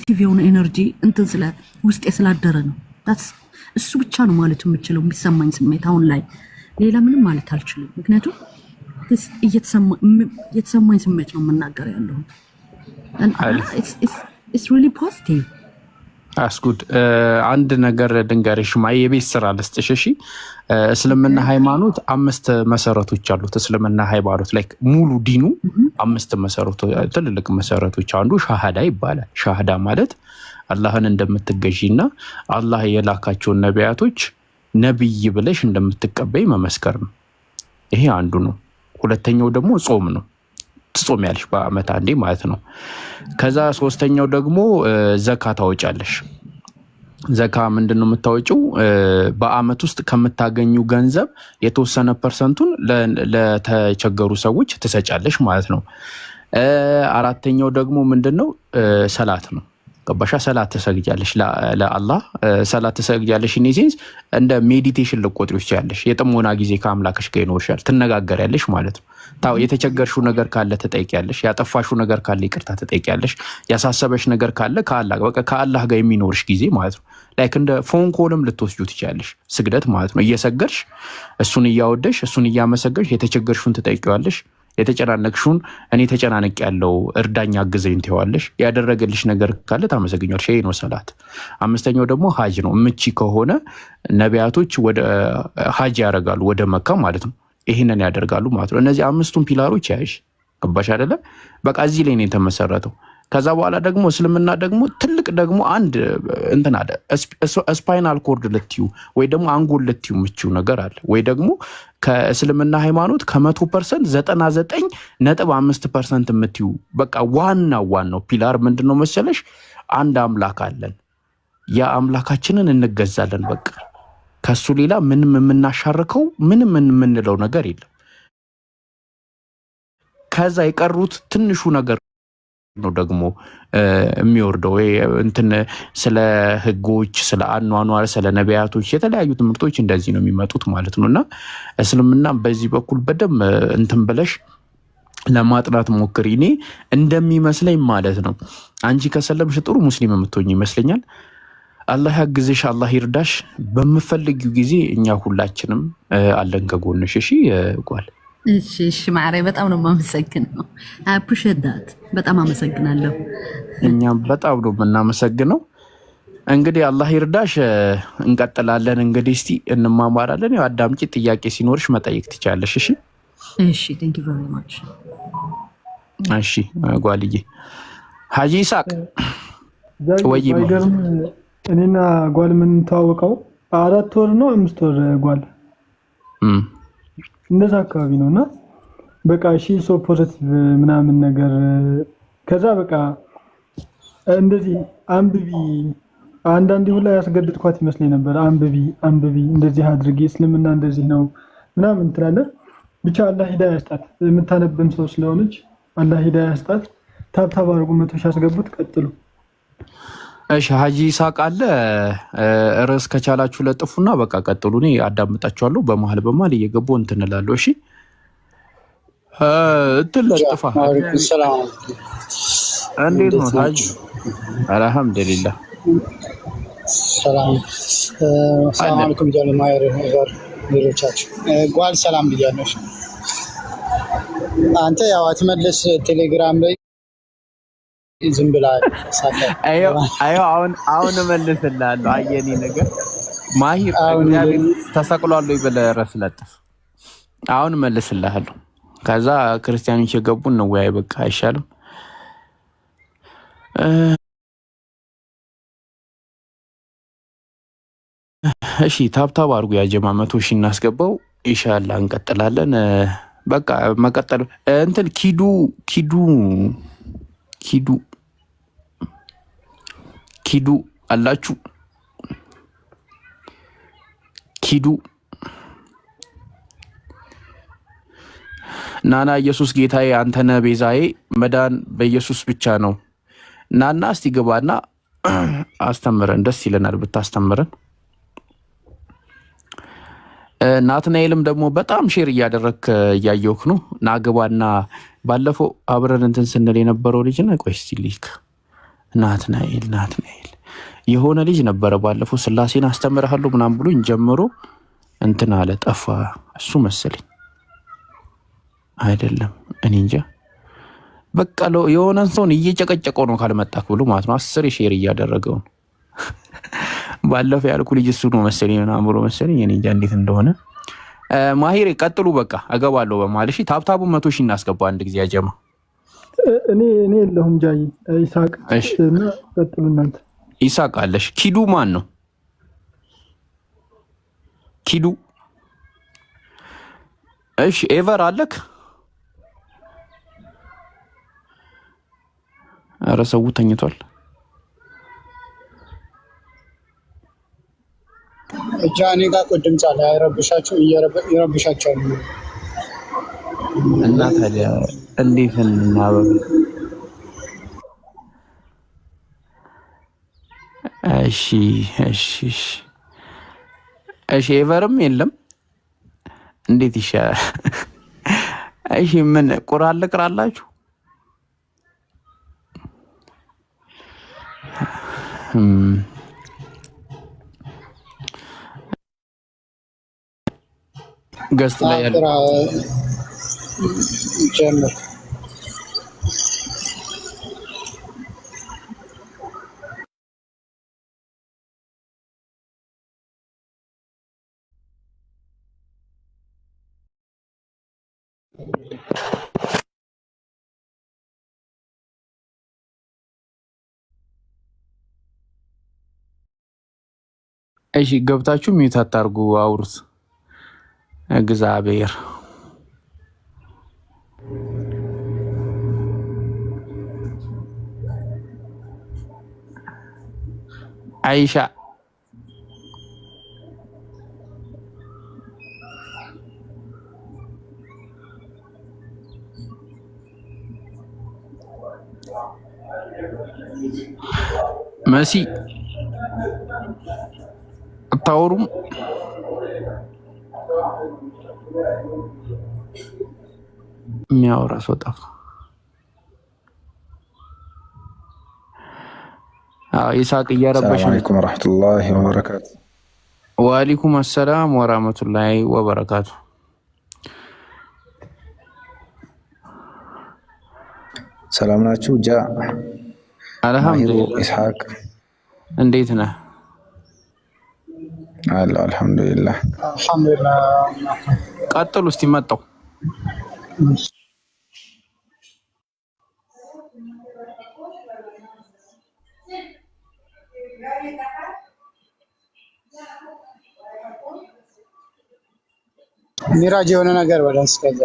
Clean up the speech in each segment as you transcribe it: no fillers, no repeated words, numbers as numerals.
ፖዚቲቭ የሆነ ኤነርጂ እንትን ስለ ውስጤ ስላደረ ነው። እሱ ብቻ ነው ማለት የምችለው የሚሰማኝ ስሜት አሁን ላይ ሌላ ምንም ማለት አልችልም። ምክንያቱም የተሰማኝ ስሜት ነው የምናገር ያለሁት። it's really positive. አስጉድ አንድ ነገር ድንገርሽ ማይ የቤት ስራ ልስጥሽ። እሺ እስልምና ሃይማኖት 5 መሰረቶች አሉት። እስልምና ሃይማኖት ላይ ሙሉ ዲኑ 5 መሰረቶች ትልልቅ መሰረቶች አንዱ ሻሃዳ ይባላል። ሻሃዳ ማለት አላህን እንደምትገዢና አላህ የላካቸውን ነቢያቶች ነብይ ብለሽ እንደምትቀበይ መመስከር ነው። ይሄ አንዱ ነው። ሁለተኛው ደግሞ ጾም ነው። ትጾሚያለሽ በአመት አንዴ ማለት ነው። ከዛ ሶስተኛው ደግሞ ዘካ ታወጫለሽ። ዘካ ምንድነው የምታወጪው? በአመት ውስጥ ከምታገኙ ገንዘብ የተወሰነ ፐርሰንቱን ለተቸገሩ ሰዎች ትሰጫለሽ ማለት ነው። አራተኛው ደግሞ ምንድነው? ሰላት ነው። ገባሻ? ሰላት ተሰግጃለሽ ለአላህ ሰላት ተሰግጃለሽ። ኢኔሴንስ እንደ ሜዲቴሽን ልቆጥሪው ይችላልሽ። የጥሞና ጊዜ ከአምላክሽ ጋር ይኖርሻል፣ ትነጋገሪያለሽ ማለት ነው። ታው የተቸገርሽው ነገር ካለ ትጠይቂያለሽ፣ ያጠፋሽው ነገር ካለ ይቅርታ ትጠይቂያለሽ፣ ያሳሰበሽ ነገር ካለ ከአላህ ጋር የሚኖርሽ ጊዜ ማለት ነው። ላይክ እንደ ፎን ኮልም ልትወስጂው ትችያለሽ። ስግደት ማለት ነው። እየሰገድሽ እሱን እያወደሽ እሱን እያመሰገንሽ የተቸገርሽውን ትጠይቂዋለሽ። የተጨናነቅሽውን እኔ ተጨናነቅ ያለው እርዳኛ አግዘኝ ትይዋለሽ። ያደረገልሽ ነገር ካለ ታመሰግኛለሽ። ይሄ ነው ሰላት። አምስተኛው ደግሞ ሀጅ ነው። ምቺ ከሆነ ነቢያቶች ወደ ሀጅ ያደርጋሉ፣ ወደ መካ ማለት ነው። ይሄንን ያደርጋሉ ማለት ነው። እነዚህ 5ቱን ፒላሮች ያይሽ ገባሽ አይደለ? በቃ እዚህ ላይ ነው የተመሰረተው። ከዛ በኋላ ደግሞ እስልምና ደግሞ ትልቅ ደግሞ አንድ እንትን አለ። ስፓይናል ኮርድ ልትዩ ወይ ደግሞ አንጎል ልትዩ ምቺው ነገር አለ። ወይ ደግሞ ከእስልምና ሃይማኖት ከ100% 99.5% ምትዩ በቃ ዋናው ፒላር ምንድነው መሰለሽ? አንድ አምላክ አለን። ያ አምላካችንን እንገዛለን። በቃ ከሱ ሌላ ምንም የምናሻርከው ምንም የምንለው ነገር የለም። ከዛ የቀሩት ትንሹ ነገር ነው ደግሞ የሚወርደው እንትን ስለ ህጎች፣ ስለ አኗኗር፣ ስለ ነቢያቶች የተለያዩ ትምህርቶች እንደዚህ ነው የሚመጡት ማለት ነውና እስልምና በዚህ በኩል በደም እንትን ብለሽ ለማጥናት ሞክሪ። እኔ እንደሚመስለኝ ማለት ነው አንቺ ከሰለምሽ ጥሩ ሙስሊም የምትሆኝ ይመስለኛል። አላህ ያግዝሽ፣ አላህ ይርዳሽ። በመፈልጊው ጊዜ እኛ ሁላችንም አለን ከጎንሽ። እሺ ጓል እሺ ማዕሬ በጣም ነው የማመሰግነው። አፕሪሺየት ዳት በጣም አመሰግናለሁ። እኛም በጣም ነው የምናመሰግነው። እንግዲህ አላህ ይርዳሽ። እንቀጥላለን። እንግዲህ እስቲ እንማማራለን። ያው አዳምጪ፣ ጥያቄ ሲኖርሽ መጠየቅ ትችያለሽ። እሺ እሺ ቴንክ ዩ ቬሪ ማች። እሺ ጓልዬ ሀጂ ኢሳቅ ወይ እኔና ጓል ምን ተዋወቀው 4 ወር ነው 5 ወር ጓል እንደዛ አካባቢ ነውና በቃ እሺ ሶ ፖዚቲቭ ምናምን ነገር ከዛ በቃ እንደዚህ አንብቢ አንዳንዴ ሁላ ያስገድድኳት ይመስለኝ ነበር። አንብቢ እንደዚህ አድርጊ እስልምና እንደዚህ ነው ምናምን ትላለህ። ብቻ አላህ ሂዳያ ያስጣት። የምታነብም ሰው ስለሆነች አላህ ሂዳያ ያስጣት። ታብታብ አድርጉ 100 ሺህ አስገቡት። ቀጥሉ። እሺ ሀጂ ኢሳቅ አለ ርዕስ ከቻላችሁ ለጥፉና በቃ ቀጥሉ። እኔ አዳምጣችኋለሁ። በመሀል እየገባሁ እንትን እላለሁ። እሺ እንትን ለጥፋ። ሰላም እንዴት ነው ሀጂ? አልሐምዱሊላህ ሰላም። ሰላም አለይኩም ጀማዓት ነገር ሌሎቻችሁ ጓል ሰላም ብያለሁ። አንተ ያው አትመለስ ቴሌግራም ላይ ዝም ብላ ሳካ አሁን እመልስልሃለሁ። አየኔ ነገር ማሂር እግዚአብሔር ተሰቅሏል ወይ ብለህ ርዕስ ለጥፍ። አሁን እመልስልሃለሁ። ከዛ ክርስቲያኖች የገቡን ነው ወይ በቃ አይሻልም? እሺ ታብታብ አድርጉ። ያ ጀማ 100 ሺህ እናስገባው። ኢንሻአላህ እንቀጥላለን። በቃ መቀጠል እንትን ኪዱ አላችሁ። ኪዱ ናና ኢየሱስ ጌታዬ አንተነ ቤዛዬ መዳን በኢየሱስ ብቻ ነው። ናና እስቲ ግባና አስተምረን። ደስ ይለናል ብታስተምረን። ናትናኤልም ደግሞ በጣም ሼር እያደረክ እያየሁክ ነው። ናግባና ባለፈው አብረን እንትን ስንል የነበረው ልጅ ነው። ቆይ እስቲ ልክ ናትናኤል የሆነ ልጅ ነበረ ባለፈው ስላሴን አስተምርሃለሁ ምናምን ብሎኝ ጀምሮ እንትን አለ ጠፋ። እሱ መሰለኝ አይደለም እኔ እንጃ። በቃ የሆነን ሰውን እየጨቀጨቀው ነው ካልመጣክ ብሎ ማለት ነው። 10 ሼር እያደረገው ነው። ባለፈው ያልኩ ልጅ እሱ ነው መሰለኝ ምናምን ብሎ መሰለኝ እኔ እንጃ እንዴት እንደሆነ። ማሂር ቀጥሉ በቃ እገባለሁ በማለሽ ታብታቡ 100 ሺህ እናስገባ አንድ ጊዜ ያጀማ። እኔ የለሁም ጃይ ይሳቅ እና ቀጥሉ እናንተ። ይሳቅ አለሽ። ኪዱ ማን ነው? ኪዱ እሺ። ኤቨር አለክ? ኧረ ሰው ተኝቷል። እኔ ጋር እኮ ድምፅ አለ። አይረብሻቸው ይረብሻቸዋል። እና ታዲያ እንዴት እናበብ? እሺ ኤቨርም የለም። እንዴት ይሻላል? እሺ ምን ቁርአን ልቅራላችሁ? ገስት ላይ ያለ ጀምር። እሺ ገብታችሁ ሚዩት አታርጉ፣ አውሩት። እግዚአብሔር አይሻ መሲ አታወሩም? የሚያወራ ሰው ጠፋ። ይሳቅ እያረበሽ። ሰላም አለይኩም ወራህመቱላሂ ወበረካቱ። ወአለይኩም ሰላም ወራህመቱላሂ ወበረካቱ። ሰላም ናችሁ? ጃ አልሐምዱሊላህ። ኢስሐቅ እንዴት ነህ? አልሐምዱሊላህ። ቀጥሉ እስቲ መጣው። ሚራጅ የሆነ ነገር ወደን እስከዛ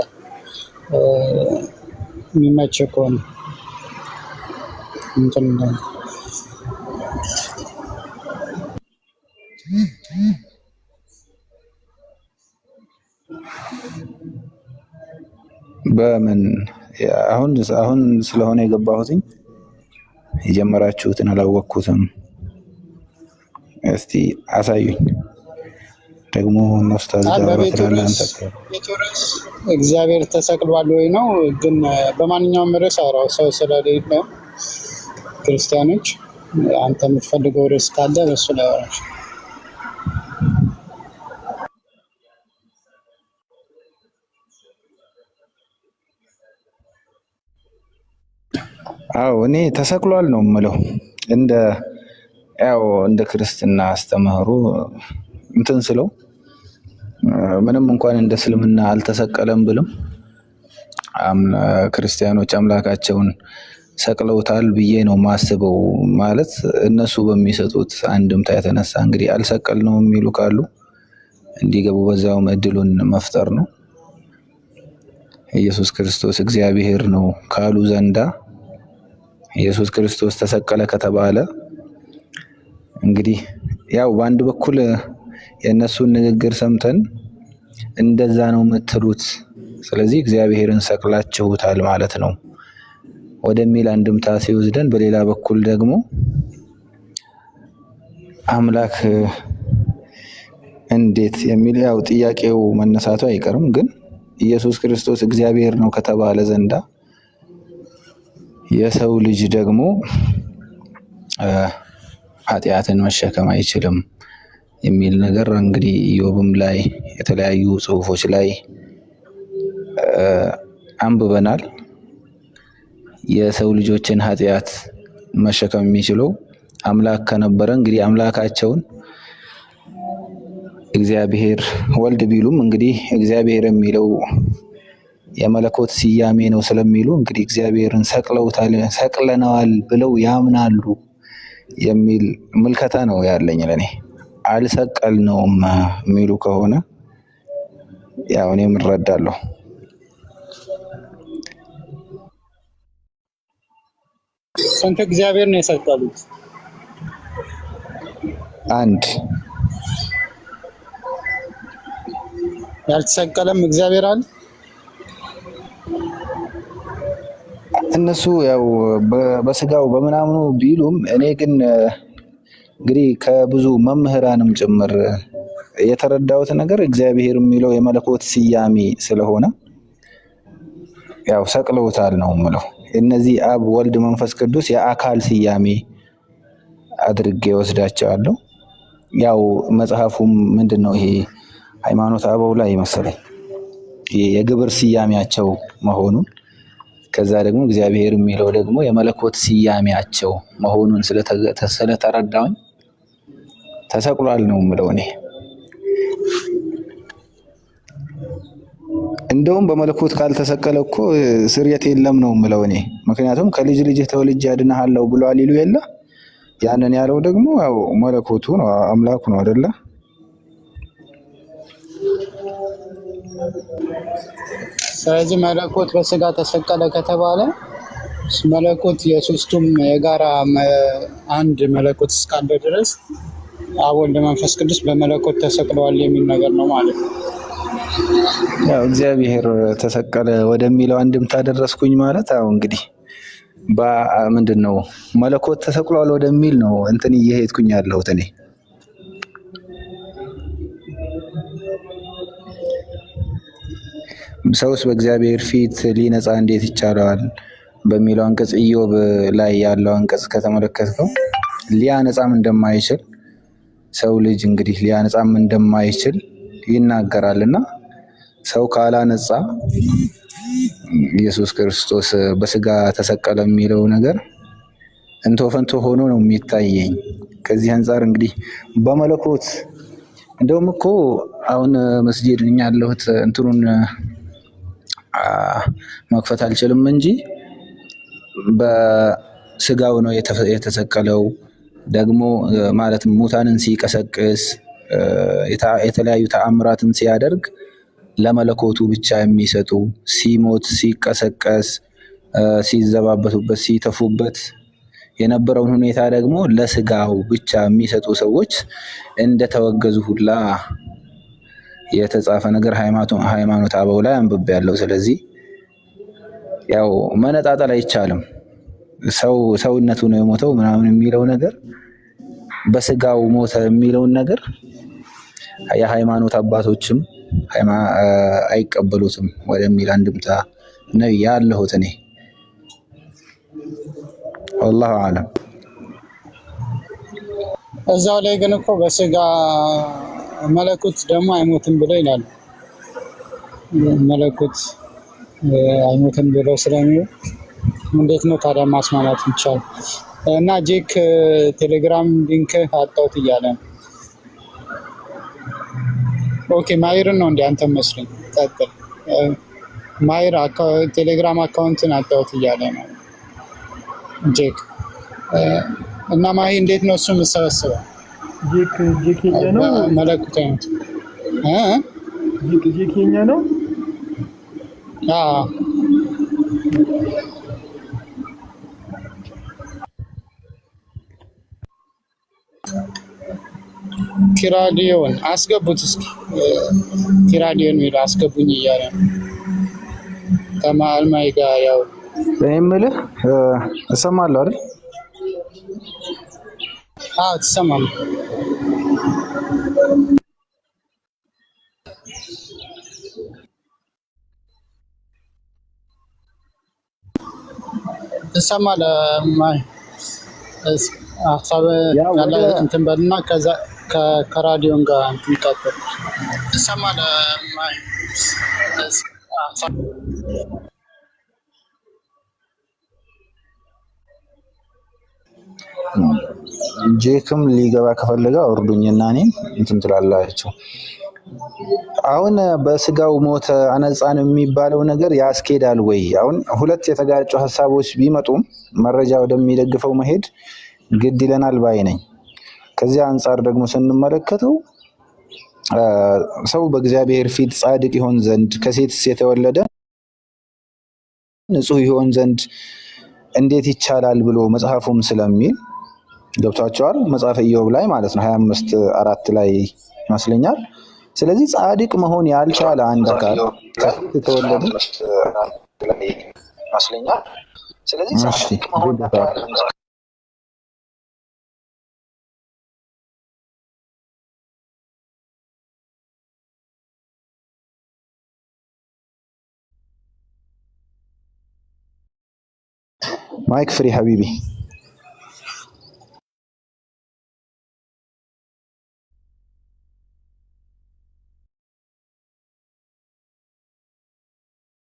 የሚመች ከሆነ እንትን በምን አሁን ስለሆነ የገባሁትኝ የጀመራችሁትን አላወቅኩትም። እስቲ አሳዩኝ። ደግሞ ኡስታዝ እግዚአብሔር ተሰቅሏል ወይ ነው? ግን በማንኛውም ርዕስ አውራው ሰው ስለሌለ ክርስቲያኖች አንተ የምትፈልገው ርዕስ ካለ በሱ ላይ አውራሽ። አዎ እኔ ተሰቅሏል ነው የምለው። እንደ ክርስትና አስተምህሮ እንትን ስለው ምንም እንኳን እንደ እስልምና አልተሰቀለም ብልም ክርስቲያኖች አምላካቸውን ሰቅለውታል ብዬ ነው ማስበው። ማለት እነሱ በሚሰጡት አንድምታ የተነሳ እንግዲህ አልሰቀል ነው የሚሉ ካሉ እንዲገቡ በዛውም እድሉን መፍጠር ነው። ኢየሱስ ክርስቶስ እግዚአብሔር ነው ካሉ ዘንዳ ኢየሱስ ክርስቶስ ተሰቀለ ከተባለ እንግዲህ ያው በአንድ በኩል የእነሱን ንግግር ሰምተን እንደዛ ነው የምትሉት፣ ስለዚህ እግዚአብሔርን ሰቅላችሁታል ማለት ነው ወደሚል አንድምታ ሲወስደን፣ በሌላ በኩል ደግሞ አምላክ እንዴት የሚል ያው ጥያቄው መነሳቱ አይቀርም። ግን ኢየሱስ ክርስቶስ እግዚአብሔር ነው ከተባለ ዘንዳ የሰው ልጅ ደግሞ ኃጢአትን መሸከም አይችልም የሚል ነገር እንግዲህ ኢዮብም ላይ የተለያዩ ጽሁፎች ላይ አንብበናል። የሰው ልጆችን ኃጢአት መሸከም የሚችለው አምላክ ከነበረ እንግዲህ አምላካቸውን እግዚአብሔር ወልድ ቢሉም እንግዲህ እግዚአብሔር የሚለው የመለኮት ስያሜ ነው ስለሚሉ እንግዲህ እግዚአብሔርን ሰቅለነዋል ብለው ያምናሉ የሚል ምልከታ ነው ያለኝ ለኔ። አልሰቀልነውም የሚሉ ከሆነ ያው እኔም እረዳለሁ። ስንት እግዚአብሔር ነው የሰቀሉት? አንድ። ያልተሰቀለም እግዚአብሔር አለ። እነሱ ያው በስጋው በምናምኑ ቢሉም እኔ ግን እንግዲህ ከብዙ መምህራንም ጭምር የተረዳሁት ነገር እግዚአብሔር የሚለው የመለኮት ስያሜ ስለሆነ ያው ሰቅለውታል ነው የምለው። እነዚህ አብ፣ ወልድ፣ መንፈስ ቅዱስ የአካል ስያሜ አድርጌ ወስዳቸዋለሁ። ያው መጽሐፉም ምንድነው ይሄ ሃይማኖተ አበው ላይ መሰለኝ የግብር ስያሜያቸው መሆኑን ከዛ ደግሞ እግዚአብሔር የሚለው ደግሞ የመለኮት ስያሜያቸው መሆኑን ስለተረዳሁኝ ተሰቅሏል ነው የምለው እኔ። እንደውም በመለኮት ካልተሰቀለ እኮ ስርየት የለም ነው የምለው እኔ። ምክንያቱም ከልጅ ልጅ ተወልጄ አድንሃለሁ ብሏል ይሉ የለ። ያንን ያለው ደግሞ ያው መለኮቱ ነው አምላኩ ነው አይደለ? ስለዚህ መለኮት በስጋ ተሰቀለ ከተባለ መለኮት የሶስቱም የጋራ አንድ መለኮት እስካለ ድረስ አብ፣ ወልድ፣ መንፈስ ቅዱስ በመለኮት ተሰቅለዋል የሚል ነገር ነው ማለት ነው። ያው እግዚአብሔር ተሰቀለ ወደሚለው አንድምታ ደረስኩኝ ማለት አው እንግዲህ ምንድነው መለኮት ተሰቅሏል ወደሚል ነው እንትን እየሄድኩኝ ያለሁት እኔ። ሰውስ በእግዚአብሔር ፊት ሊነጻ እንዴት ይቻላል በሚለው አንቀጽ ኢዮብ ላይ ያለው አንቀጽ ከተመለከተው ሊያነጻም እንደማይችል ሰው ልጅ እንግዲህ ሊያነጻም እንደማይችል ይናገራልና ሰው ካላነጻ ኢየሱስ ክርስቶስ በስጋ ተሰቀለ የሚለው ነገር እንቶ ፈንቶ ሆኖ ነው የሚታየኝ። ከዚህ አንፃር እንግዲህ በመለኮት እንደውም እኮ አሁን መስጂድ ያለሁት እንትኑን መክፈት አልችልም እንጂ በስጋው ነው የተሰቀለው። ደግሞ ማለት ሙታንን ሲቀሰቅስ የተለያዩ ተአምራትን ሲያደርግ ለመለኮቱ ብቻ የሚሰጡ ሲሞት ሲቀሰቀስ ሲዘባበቱበት ሲተፉበት የነበረውን ሁኔታ ደግሞ ለስጋው ብቻ የሚሰጡ ሰዎች እንደተወገዙ ሁላ የተጻፈ ነገር ሃይማኖተ አበው ላይ አንብቤያለሁ። ስለዚህ ያው መነጣጠል አይቻልም። ሰውነቱ ነው የሞተው ምናምን የሚለው ነገር በስጋው ሞተ የሚለውን ነገር የሃይማኖት አባቶችም አይቀበሉትም ወደሚል አንድምታ ነው ያለሁት እኔ። والله اعلم። እዛው ላይ ግን እኮ በስጋ መለኮት ደግሞ አይሞትም ብለው ይላሉ። መለኮት አይሞትም ብለው ስለሚሉ እንዴት ነው ታዲያ ማስማማት ይቻላል? እና ጄክ ቴሌግራም ሊንክ አጣውት እያለ ነው። ኦኬ ማይርን ነው እንደ አንተ መስለኝ። ቀጥል። ማይር ቴሌግራም አካውንትን አጣውት እያለ ነው ጄክ። እና ማይ እንዴት ነው እሱ የምሰበስበው? ጄክ የኛ ነው መለኮት አይነት ጄክ የኛ ነው። ቲራዲዮን አስገቡት እስኪ። ቲራዲዮን ሚል አስገቡኝ እያለ ነው ከማልማይ ጋር ያው በእምልህ እሰማለሁ አይደል? ትሰማለህ? ትሰማለህ? ሀሳብ ያለ እንትን በልና ከዛ ከራዲዮን ጋር እንትን ቀጥል ተሰማለ ጄክም ሊገባ ከፈለገ አውርዱኝና እኔን እንትን ትላላችሁ። አሁን በስጋው ሞተ አነጻን የሚባለው ነገር ያስኬዳል ወይ? አሁን ሁለት የተጋጩ ሐሳቦች ቢመጡም መረጃ ወደሚደግፈው መሄድ ግድ ይለናል ባይ ነኝ። ከዚህ አንፃር ደግሞ ስንመለከተው ሰው በእግዚአብሔር ፊት ጻድቅ ይሆን ዘንድ ከሴት የተወለደ ንጹህ ይሆን ዘንድ እንዴት ይቻላል ብሎ መጽሐፉም ስለሚል ገብቷቸዋል። መጽሐፈ ኢዮብ ላይ ማለት ነው 25:4 ላይ ይመስለኛል። ስለዚህ ጻድቅ መሆን ያልቻለ አንድ አካል ከሴት የተወለደ ይመስለኛል። ስለዚህ ጻድቅ መሆን ማይክ ፍሪ ሀቢቢ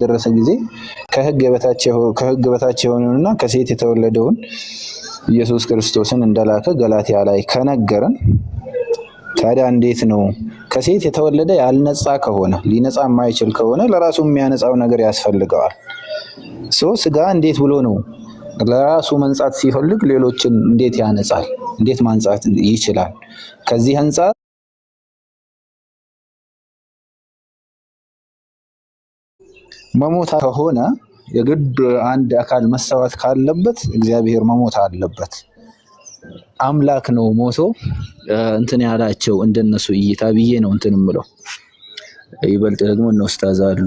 ደረሰ ጊዜ ከህግ በታች የሆነውንና ከሴት የተወለደውን ኢየሱስ ክርስቶስን እንደላከ ገላትያ ላይ ከነገረን ታዲያ እንዴት ነው ከሴት የተወለደ ያልነጻ ከሆነ ሊነጻ የማይችል ከሆነ ለራሱ የሚያነጻው ነገር ያስፈልገዋል። ስጋ እንዴት ብሎ ነው ለራሱ መንጻት ሲፈልግ ሌሎችን እንዴት ያነጻል? እንዴት ማንጻት ይችላል? ከዚህ አንፃር መሞት ከሆነ የግድ አንድ አካል መሰዋት ካለበት እግዚአብሔር መሞት አለበት። አምላክ ነው ሞቶ እንትን ያላቸው እንደነሱ እይታ ብዬ ነው እንትን የምለው። ይበልጥ ደግሞ እነ ኡስታዝ አሉ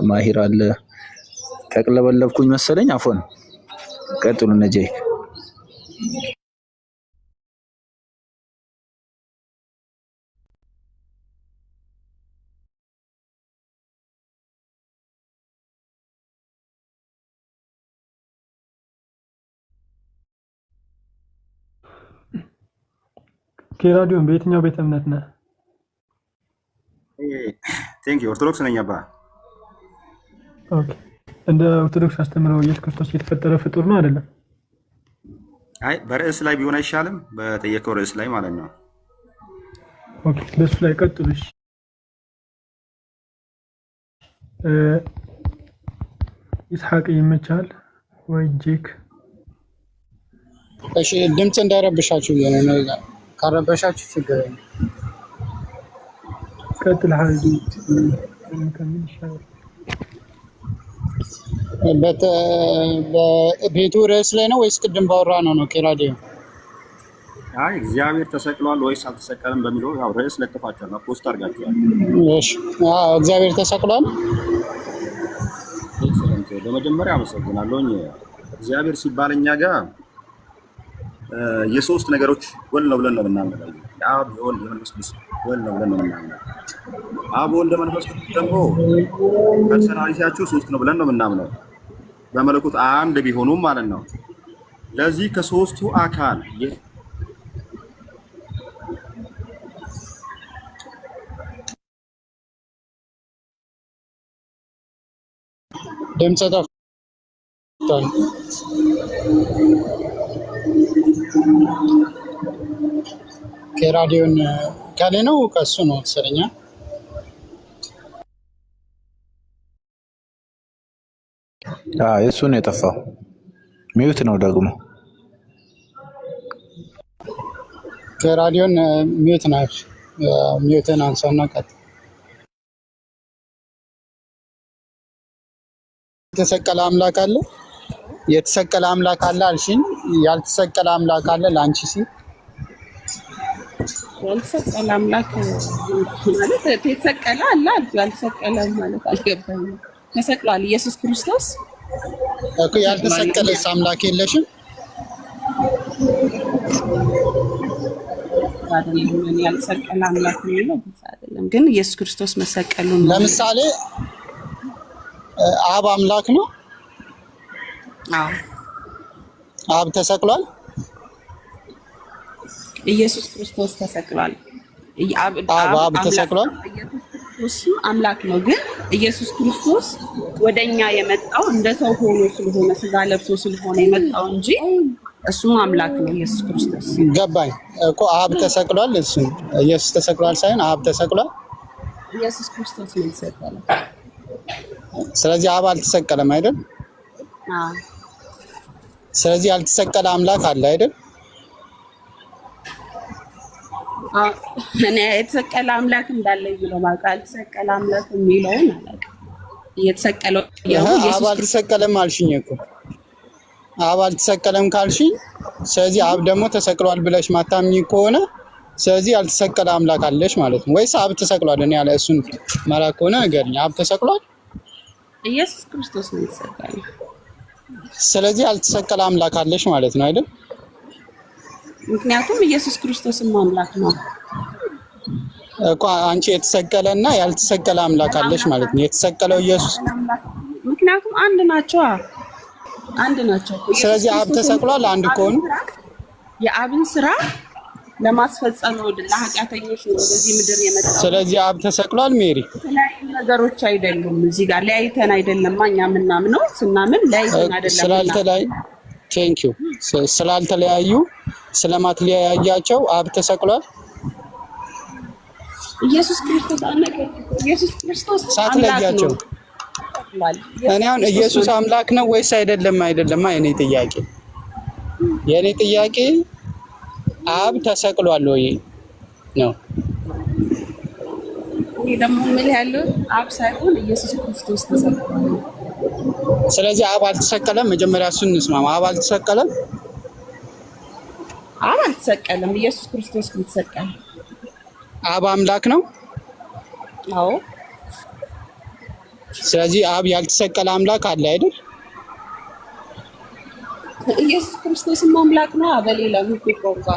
ማሂር አለ። ተቅለበለብኩኝ መሰለኝ። አፎን ቀጥሉ ነጄ። ኬራዲዮን በየትኛው ቤተ እምነት ነህ? ቴንክ ዩ ኦርቶዶክስ ነኝ አባ። ኦኬ እንደ ኦርቶዶክስ አስተምረው ኢየሱስ ክርስቶስ የተፈጠረ ፍጡር ነው አይደለም? አይ በርዕስ ላይ ቢሆን አይሻልም? በጠየቀው ርዕስ ላይ ማለት ነው። ኦኬ በሱ ላይ ቀጥሉሽ። ይስሐቅ ይመቻል ወይ ጄክ? እሺ ድምጽ እንዳይረብሻችሁ ነው። ካረበሻችሁ ችግር የለም። ቀጥል ሀዲ ከምን ይሻላል? በቤቱ ርዕስ ላይ ነው ወይስ ቅድም ባወራ ነው ኬራዲዮ? አይ እግዚአብሔር ተሰቅሏል ወይስ አልተሰቀለም በሚለው ያው ርዕስ ለጥፋችኋል፣ ፖስት አድርጋችኋል። እሺ እግዚአብሔር ተሰቅሏል። ኤክሰለንት። በመጀመሪያ አመሰግናለሁኝ። እግዚአብሔር ሲባል እኛ ጋር የሶስት ነገሮች ወል ነው ብለን ነው የምናምነው። የአብ የወልድ የመንፈስ ቅዱስ ወል ነው ብለን ነው የምናምነው። አብ ወልድ መንፈስ ቅዱስ ደግሞ ፐርሰናሊቲያቸው ሶስት ነው ብለን ነው የምናምነው። በመለኮት አንድ ቢሆኑም ማለት ነው። ለዚህ ከሶስቱ አካል ድምጽ ጠፍቷል። ከራዲዮን ካለ ነው ከሱ ነው መሰለኝ። የሱ ነው የጠፋው። ሚዩት ነው ደግሞ። ከራዲዮን ሚዩት ነው። ሚዩትን አንሳና ቀጥ የተሰቀለ አምላክ አለ። የተሰቀለ አምላክ አለ አልሽኝ። ያልተሰቀለ አምላክ አለ ላንቺ ሲል ያልተሰቀለ አምላክ ማለት የተሰቀለ አለ አልኩ። ያልተሰቀለ ማለት አልገባኝም። ተሰቅሏል ኢየሱስ ክርስቶስ እኮ። ያልተሰቀለስ አምላክ የለሽም? አይደለም። ያልተሰቀለ አምላክ ነው አይደለም፣ ግን ኢየሱስ ክርስቶስ መሰቀሉን ለምሳሌ አብ አምላክ ነው። አዎ አብ ተሰቅሏል። ኢየሱስ ክርስቶስ ተሰቅሏል። አብ ተሰቅሏል። ኢየሱስ ክርስቶስ አምላክ ነው። ግን ኢየሱስ ክርስቶስ ወደኛ የመጣው እንደ ሰው ሆኖ ስለሆነ ስጋ ለብሶ ስለሆነ የመጣው እንጂ እሱ አምላክ ነው። ኢየሱስ ክርስቶስ ገባኝ እኮ አብ ተሰቅሏል። እሱ ኢየሱስ ተሰቅሏል ሳይሆን አብ ተሰቅሏል። ኢየሱስ ክርስቶስ ነው የተሰቀለው። ስለዚህ አብ አልተሰቀለም አይደል? ስለዚህ ያልተሰቀለ አምላክ አለ አይደል? እኔ የተሰቀለ አምላክ እንዳለ ብሎ ማለት አልተሰቀለ አምላክ የሚለውን አላውቅም። እየተሰቀለው አብ አልተሰቀለም አልሽኝ እኮ አብ አልተሰቀለም ካልሽኝ፣ ስለዚህ አብ ደግሞ ተሰቅሏል ብለሽ ማታምኚ ከሆነ ስለዚህ ያልተሰቀለ አምላክ አለሽ ማለት ነው ወይስ አብ ተሰቅሏል? እኔ ያለ እሱን መላክ ከሆነ ንገሪኝ። አብ ተሰቅሏል? ኢየሱስ ክርስቶስ ነው የተሰቀለው። ስለዚህ ያልተሰቀለ አምላክ አለሽ ማለት ነው አይደል? ምክንያቱም ኢየሱስ ክርስቶስም አምላክ ነው እኮ። አንቺ የተሰቀለና ያልተሰቀለ አምላክ አለሽ ማለት ነው። የተሰቀለው ኢየሱስ ምክንያቱም አንድ ናቸው፣ አንድ ናቸው። ስለዚህ አብ ተሰቅሏል አንድ ከሆኑ የአብን ስራ ለማስፈጸም ነው ለኃጢአተኞች ነው ወደዚህ ምድር የመጣው። ስለዚህ አብ ተሰቅሏል። ሜሪ የተለያዩ ነገሮች አይደሉም። እዚህ ጋር ለያይተን አይደለም እኛ ምናምነው ስናምን ለያይተን አይደለም ቴንክ ዩ ስላልተለያዩ ስለማትለያያቸው አብ ተሰቅሏል። ኢየሱስ ክርስቶስ ኢየሱስ ክርስቶስ ሳትለያያቸው እኔ አሁን ኢየሱስ አምላክ ነው ወይስ አይደለም? አይደለማ የኔ ጥያቄ አብ ተሰቅሏል ወይ ነው። እኔ ደግሞ ምን ያለው አብ ሳይሆን ኢየሱስ ክርስቶስ ተሰቅሏል። ስለዚህ አብ አልተሰቀለም። መጀመሪያ እሱን እንስማማ። አብ አልተሰቀለም። አብ አልተሰቀለም። ኢየሱስ ክርስቶስ ነው የተሰቀለው። አብ አምላክ ነው። አዎ። ስለዚህ አብ ያልተሰቀለ አምላክ አለ አይደል? ኢየሱስ ክርስቶስም አምላክ ነው። በሌላ ምትቆርባ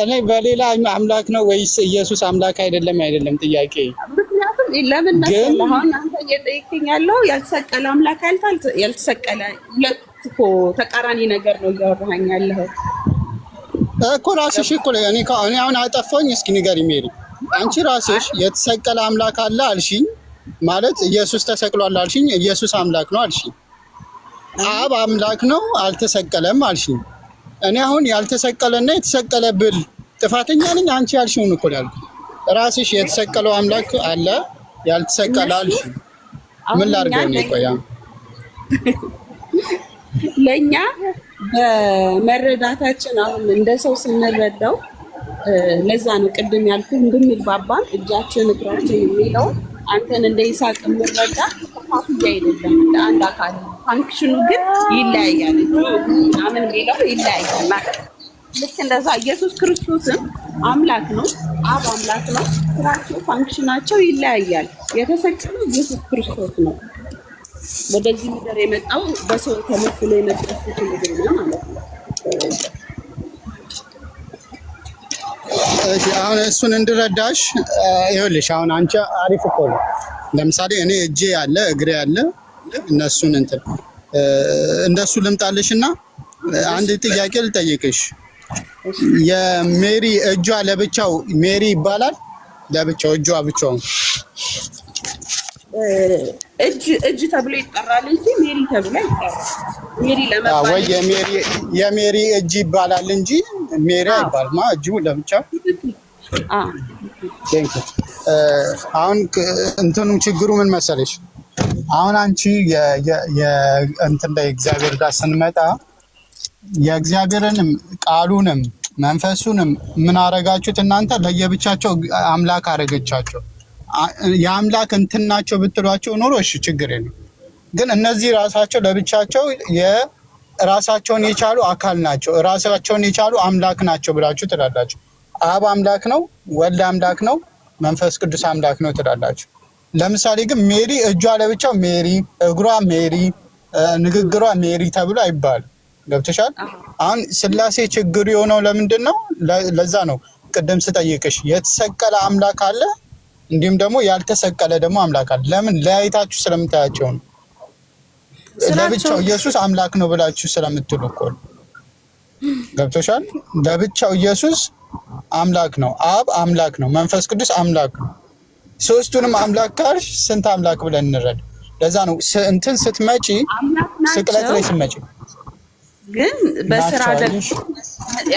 እኔ በሌላ አምላክ ነው ወይስ ኢየሱስ አምላክ አይደለም? ጥያቄ። ምክንያቱም ለምን መሰለህ አሁን አንተ እየጠየቀኝ ያለው ያልተሰቀለ አምላክ ያልተሰቀለ ሁለት እኮ ተቃራኒ ነገር ነው እያወራኸኝ ያለው እኮ። ራስሽ እኮ እኔ አሁን አጠፋኝ። እስኪ ንገሪኝ ሜሪ፣ አንቺ ራስሽ የተሰቀለ አምላክ አለ አልሽኝ ማለት ኢየሱስ ተሰቅሏል አልሽኝ። ኢየሱስ አምላክ ነው አልሽኝ። አብ አምላክ ነው አልተሰቀለም አልሽኝ። እኔ አሁን ያልተሰቀለና የተሰቀለ ብል ጥፋተኛ ነኝ? አንቺ ያልሽውን እኮ ያልኩት ራስሽ የተሰቀለው አምላክ አለ ያልተሰቀለ አልሽኝ። ምን ላድርገው ነው? ቆያ ለኛ በመረዳታችን አሁን እንደ ሰው ስንረዳው ለዛ ነው ቅድም ያልኩህ እንድንግባባን እጃችን እግራችን የሚለው አንተን እንደ ይሳቅ የምንረዳ ተፋፍያ አይደለም፣ እንደ አንድ አካል ፋንክሽኑ ግን ይለያያል። አምን ሌላው ይለያያል ማለት ልክ እንደዛ ኢየሱስ ክርስቶስም አምላክ ነው፣ አብ አምላክ ነው። ስራቸው ፋንክሽናቸው ይለያያል። የተሰቀለው ኢየሱስ ክርስቶስ ነው። ወደዚህ ምድር የመጣው በሰው ተመስሎ የመጣው ምድር ነው ማለት ነው። እሺ አሁን እሱን እንድረዳሽ ይኸውልሽ፣ አሁን አንቺ አሪፍ እኮ ነው። ለምሳሌ እኔ እጄ ያለ እግሬ ያለ እነሱን እንደሱ ልምጣልሽና አንድ ጥያቄ ልጠይቅሽ። የሜሪ እጇ ለብቻው ሜሪ ይባላል? ለብቻው እጇ ብቻው እጅ ተብሎ ይጠራል እንጂ ሜሪ ተብሎ አይጠራም። ሜሪ ለመባል ወይ የሜሪ እጅ ይባላል እንጂ ሜሪ አይባልም። እጁ ለብቻው አሁን እንትኑ ችግሩ ምን መሰለሽ? አሁን አንቺ እንትን ላይ እግዚአብሔር ጋር ስንመጣ የእግዚአብሔርንም ቃሉንም መንፈሱንም ምን አረጋችሁት እናንተ? ለየብቻቸው አምላክ አረገቻቸው። የአምላክ እንትን ናቸው ብትሏቸው ኖሮ እሺ ችግር የለም። ግን እነዚህ ራሳቸው ለብቻቸው የራሳቸውን የቻሉ አካል ናቸው፣ ራሳቸውን የቻሉ አምላክ ናቸው ብላችሁ ትላላችሁ። አብ አምላክ ነው፣ ወልድ አምላክ ነው፣ መንፈስ ቅዱስ አምላክ ነው ትላላችሁ። ለምሳሌ ግን ሜሪ እጇ ለብቻው ሜሪ፣ እግሯ ሜሪ፣ ንግግሯ ሜሪ ተብሎ አይባልም። ገብተሻል? አሁን ስላሴ ችግር የሆነው ለምንድን ነው? ለዛ ነው ቅድም ስጠይቅሽ የተሰቀለ አምላክ አለ፣ እንዲሁም ደግሞ ያልተሰቀለ ደግሞ አምላክ አለ። ለምን ለያይታችሁ ስለምታያቸው ነው። ለብቻው ኢየሱስ አምላክ ነው ብላችሁ ስለምትሉ እኮ ነው። ገብቶሻል? ለብቻው ኢየሱስ አምላክ ነው፣ አብ አምላክ ነው፣ መንፈስ ቅዱስ አምላክ ነው። ሶስቱንም አምላክ ካልሽ ስንት አምላክ ብለን እንረዳ? ለዛ ነው እንትን ስትመጪ ስቅለት ላይ ስትመጪ ግን በስራ ደግሞ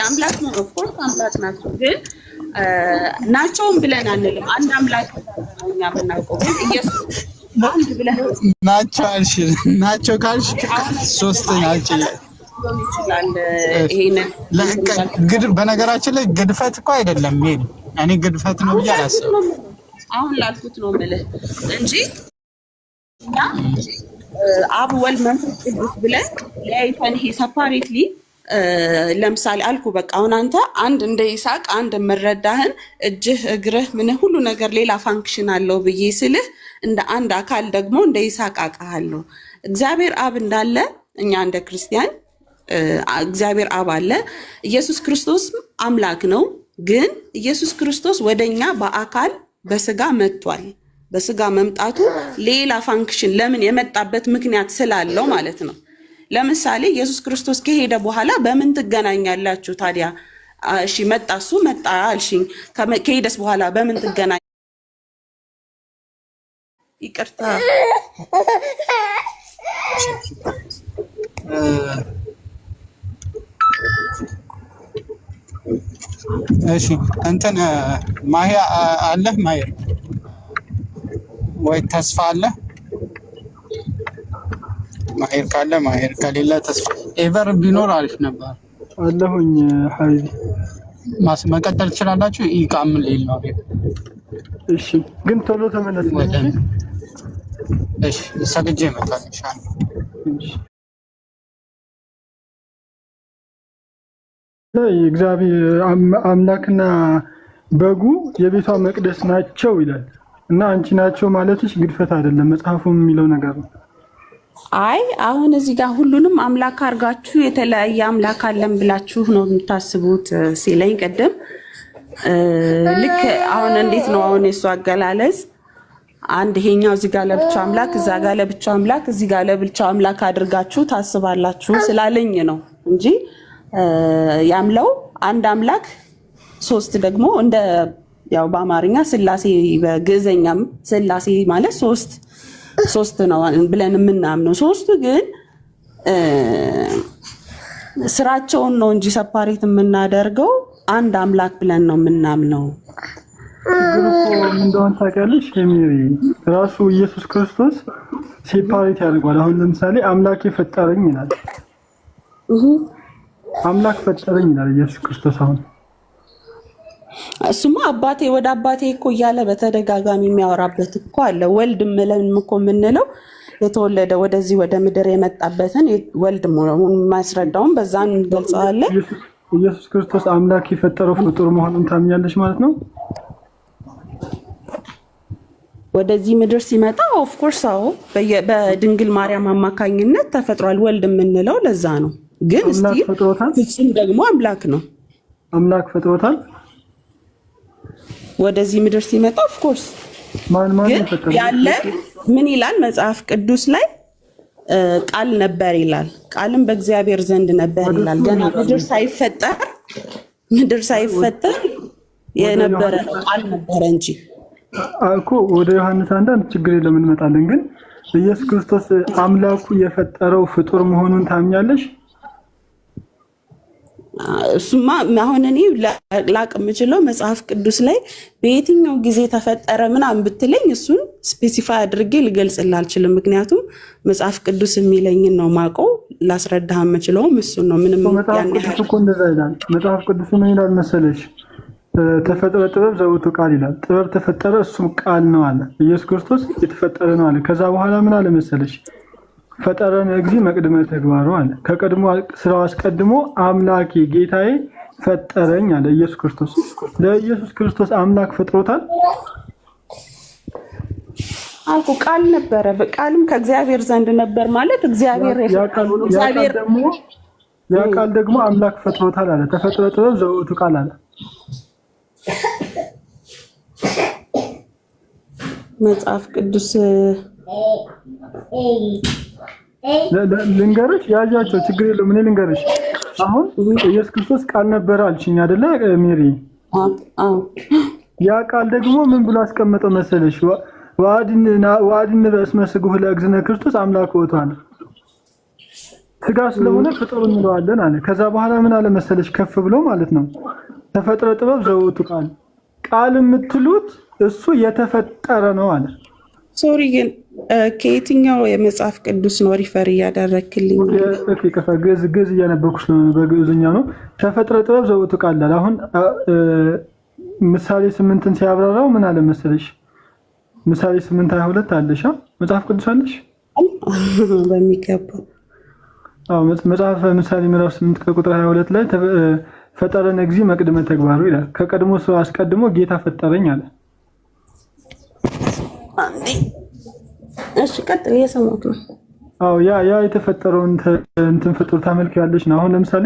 አምላክ ነው። ኦፍ ኮርስ አምላክ ናቸው፣ ግን ናቸውም ብለን አንልም። አንድ አምላክ እኛ የምናውቀው ግን ኢየሱስ አንድ ብለን ናቸው አልሽ። ናቸው ካልሽ ሶስት ናቸው ይችላል። ይሄንን በነገራችን ላይ ግድፈት እኮ አይደለም። ይሄ እኔ ግድፈት ነው ብዬ አላስብም። አሁን ላልኩት ነው የምልህ እንጂ እና አብ ወልድ መንፈስ ቅዱስ ብለን ለያይተን ይሄ ሰፓሬትሊ ለምሳሌ አልኩ በቃ አሁን አንተ አንድ እንደ ይስሐቅ አንድ የምረዳህን እጅህ እግርህ ምን ሁሉ ነገር ሌላ ፋንክሽን አለው ብዬ ስልህ እንደ አንድ አካል ደግሞ እንደ ይስሐቅ አውቃለሁ። እግዚአብሔር አብ እንዳለ እኛ እንደ ክርስቲያን እግዚአብሔር አብ አለ። ኢየሱስ ክርስቶስ አምላክ ነው። ግን ኢየሱስ ክርስቶስ ወደኛ በአካል በስጋ መጥቷል። በስጋ መምጣቱ ሌላ ፋንክሽን ለምን የመጣበት ምክንያት ስላለው ማለት ነው። ለምሳሌ ኢየሱስ ክርስቶስ ከሄደ በኋላ በምን ትገናኛላችሁ ታዲያ? እሺ መጣ፣ እሱ መጣ አልሽኝ። ከሄደስ በኋላ በምን ትገናኝ? ይቅርታ እሺ እንትን ማሂያ አለ ማሂር ወይ ተስፋ አለ? ማሂር ካለ ማሂር ከሌለ ተስፋ ኤቨር ቢኖር አሪፍ ነበር። አለሁኝ ሐቢቢ መቀጠል ትችላላችሁ። ይቃምን ሌል ነው ቤት። እሺ ግን ቶሎ ተመለስ። እሺ ሰግጄ መጣሁ ኢንሻአላህ። እሺ እግዚአብሔር አምላክና በጉ የቤቷ መቅደስ ናቸው ይላል እና አንቺ ናቸው ማለትሽ ግድፈት አይደለም፣ መጽሐፉም የሚለው ነገር ነው። አይ አሁን እዚህ ጋር ሁሉንም አምላክ አድርጋችሁ የተለያየ አምላክ አለን ብላችሁ ነው የምታስቡት ሲለኝ ቅድም ልክ አሁን እንዴት ነው አሁን የሱ አገላለጽ አንድ ይሄኛው እዚህ ጋር ለብቻ አምላክ እዛ ጋር ለብቻ አምላክ እዚህ ጋር ለብቻ አምላክ አድርጋችሁ ታስባላችሁ ስላለኝ ነው እንጂ ያምለው አንድ አምላክ ሶስት ደግሞ እንደ ያው በአማርኛ ስላሴ በግዕዘኛም ስላሴ ማለት ሶስት ነው ብለን የምናምነው። ሶስቱ ግን ስራቸውን ነው እንጂ ሰፓሬት የምናደርገው አንድ አምላክ ብለን ነው የምናምነው። እንደሆነ ታውቂያለሽ ሜሪ፣ ራሱ ኢየሱስ ክርስቶስ ሴፓሬት ያደርጓል። አሁን ለምሳሌ አምላክ ፈጠረኝ ይላል። አምላክ ፈጠረኝ ይላል ኢየሱስ ክርስቶስ። አሁን እሱማ አባቴ ወደ አባቴ እኮ እያለ በተደጋጋሚ የሚያወራበት እኮ አለ። ወልድ ምለን እኮ የምንለው የተወለደ ወደዚህ ወደ ምድር የመጣበትን ወልድ መሆኑን ማስረዳውን በዛን እንገልጸዋለን። ኢየሱስ ክርስቶስ አምላክ የፈጠረው ፍጡር መሆኑን ታምኛለሽ ማለት ነው? ወደዚህ ምድር ሲመጣ ኦፍ ኮርስ አዎ በድንግል ማርያም አማካኝነት ተፈጥሯል። ወልድ የምንለው ለዛ ነው። ግን እስቲ ፍጹም ደግሞ አምላክ ነው። አምላክ ፈጥሮታል ወደዚህ ምድር ሲመጣ ኦፍ ኮርስ ማን ያለ ምን ይላል መጽሐፍ ቅዱስ ላይ ቃል ነበር ይላል። ቃልም በእግዚአብሔር ዘንድ ነበር ይላል። ገና ምድር ሳይፈጠር የነበረ ቃል ነበረ እንጂ እኮ ወደ ዮሐንስ አንዳንድ ችግር የለም እንመጣለን። ግን ኢየሱስ ክርስቶስ አምላኩ የፈጠረው ፍጡር መሆኑን ታምኛለሽ? እሱማ አሁን እኔ ላቅ የምችለው መጽሐፍ ቅዱስ ላይ በየትኛው ጊዜ ተፈጠረ ምናምን ብትለኝ እሱን ስፔሲፋይ አድርጌ ልገልጽልህ አልችልም። ምክንያቱም መጽሐፍ ቅዱስ የሚለኝን ነው ማውቀው፣ ላስረዳህ የምችለውም እሱን ነው። ምንም ያን ያህል እኮ እንደዛ ይላል መጽሐፍ ቅዱስ። ምን ይላል መሰለሽ? ተፈጠረ ጥበብ ዘውቱ ቃል ይላል። ጥበብ ተፈጠረ እሱም ቃል ነው አለ። ኢየሱስ ክርስቶስ የተፈጠረ ነው አለ። ከዛ በኋላ ምን አለ መሰለሽ? ፈጠረን እግዚእ መቅድመ ተግባሩ አለ። ከቀድሞ ስራው አስቀድሞ አምላኬ ጌታዬ ፈጠረኝ አለ ኢየሱስ ክርስቶስ። ለኢየሱስ ክርስቶስ አምላክ ፈጥሮታል አልኩ። ቃል ነበረ፣ በቃልም ከእግዚአብሔር ዘንድ ነበር ማለት እግዚአብሔር ያ ቃል ደግሞ አምላክ ፈጥሮታል አለ። ተፈጥረ ጥበብ ዘውቱ ቃል አለ። መጽሐፍ ቅዱስ ልንገርሽ ያዣቸው ችግር የለውም። እኔ ልንገርሽ አሁን ኢየሱስ ክርስቶስ ቃል ነበር አልሽኝ አይደለ ሜሪ? ያ ቃል ደግሞ ምን ብሎ አስቀመጠው መሰለሽ? ወአድን በእስመ ስግሁ ለእግዝነ ክርስቶስ አምላክ ወቷል። ስጋ ስለሆነ ፍጡር እንለዋለን አለ። ከዛ በኋላ ምን አለ መሰለሽ? ከፍ ብሎ ማለት ነው ተፈጥረ ጥበብ ዘውቱ ቃል የምትሉት እሱ የተፈጠረ ነው አለ። ሶሪ ግን ከየትኛው የመጽሐፍ ቅዱስ ነው ሪፈር እያደረክልኝ? ኦኬ ግዕዝ እያነበብኩሽ ነው። በግዕዝኛው ነው ተፈጥረ ጥበብ ዘውቱ ቃል አለ። አሁን ምሳሌ 8ን ሲያብራራው ምን አለ መሰለሽ? ምሳሌ 8:22 አለሽ መጽሐፍ ቅዱስ አለሽ? በሚገባው መጽሐፍ ምሳሌ ምዕራፍ 8 ከቁጥር 22 ላይ ፈጠረነ እግዚእ መቅድመ ተግባሩ ይላል። ከቀድሞ ሰው አስቀድሞ ጌታ ፈጠረኝ አለ። እሺ ቀጥል፣ እየሰማሁት ነው። ያ የተፈጠረውን እንትን ፍጡር ታመልኪያለሽ ነው። አሁን ለምሳሌ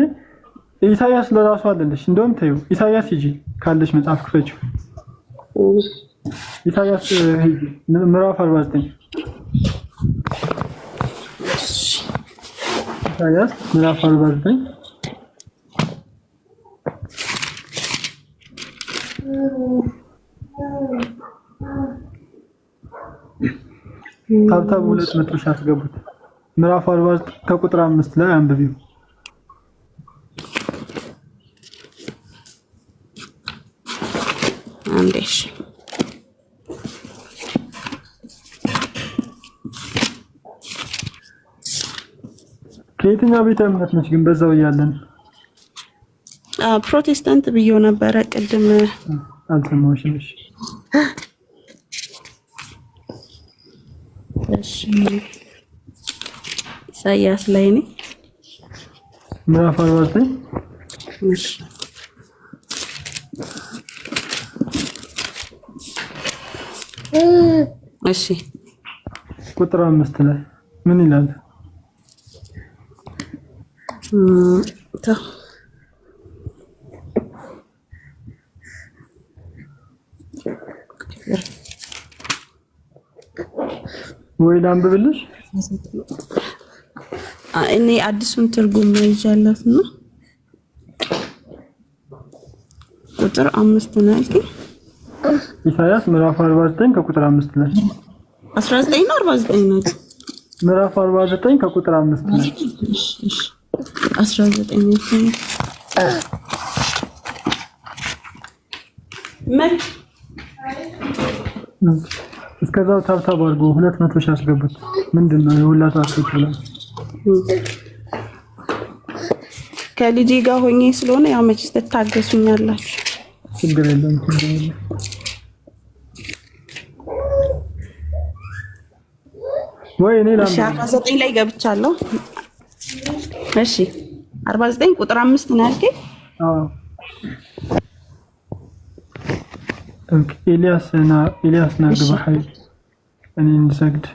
ኢሳያስ ለራሱ አለልሽ። እንደውም ተይው ኢሳያስ ሂጂ ካለሽ መጽሐፍ ክፈችው። ኢሳያስ ሂጂ ምዕራፍ 49 ኢሳያስ ምዕራፍ 49 ታብታብ 200 ሺህ አስገቡት። ምዕራፍ 49 ከቁጥር 5 ላይ አንብቢው። አንዴሽ ከየትኛው ቤተ እምነት ነች ግን? በዛው እያለን ፕሮቴስታንት ብዬው ነበረ ቅድም አልሰማሁሽም። እሺ ኢሳያስ ላይ ነኝ ምዕራፍ 49 እሺ ቁጥር 5 ላይ ምን ይላል? ወይ ላንብብልሽ? እኔ አዲሱን ትርጉም ይዣለሁ ነው። ቁጥር 5 ነው ያልከኝ? ኢሳያስ ምዕራፍ 49 ከቁጥር 5 ላይ 19 ነው 49 ነው? ምዕራፍ 49 ከቁጥር 5 ላይ 19 ነው። እስከዛው ታብታብ አድርጎ 200 ሺህ አስገቡት። ምንድነው የሁላ ሰዓት ይችላል? ከልጄ ጋር ሆኜ ስለሆነ ያው መቼስ ትታገሱኛላችሁ። ችግር የለም። ወይ እኔ ላም 49 ላይ ገብቻለሁ። እሺ 49 ቁጥር 5 ነው ያልከኝ? ኤልያስ ናግባ ኃይል እኔ እንሰግድ።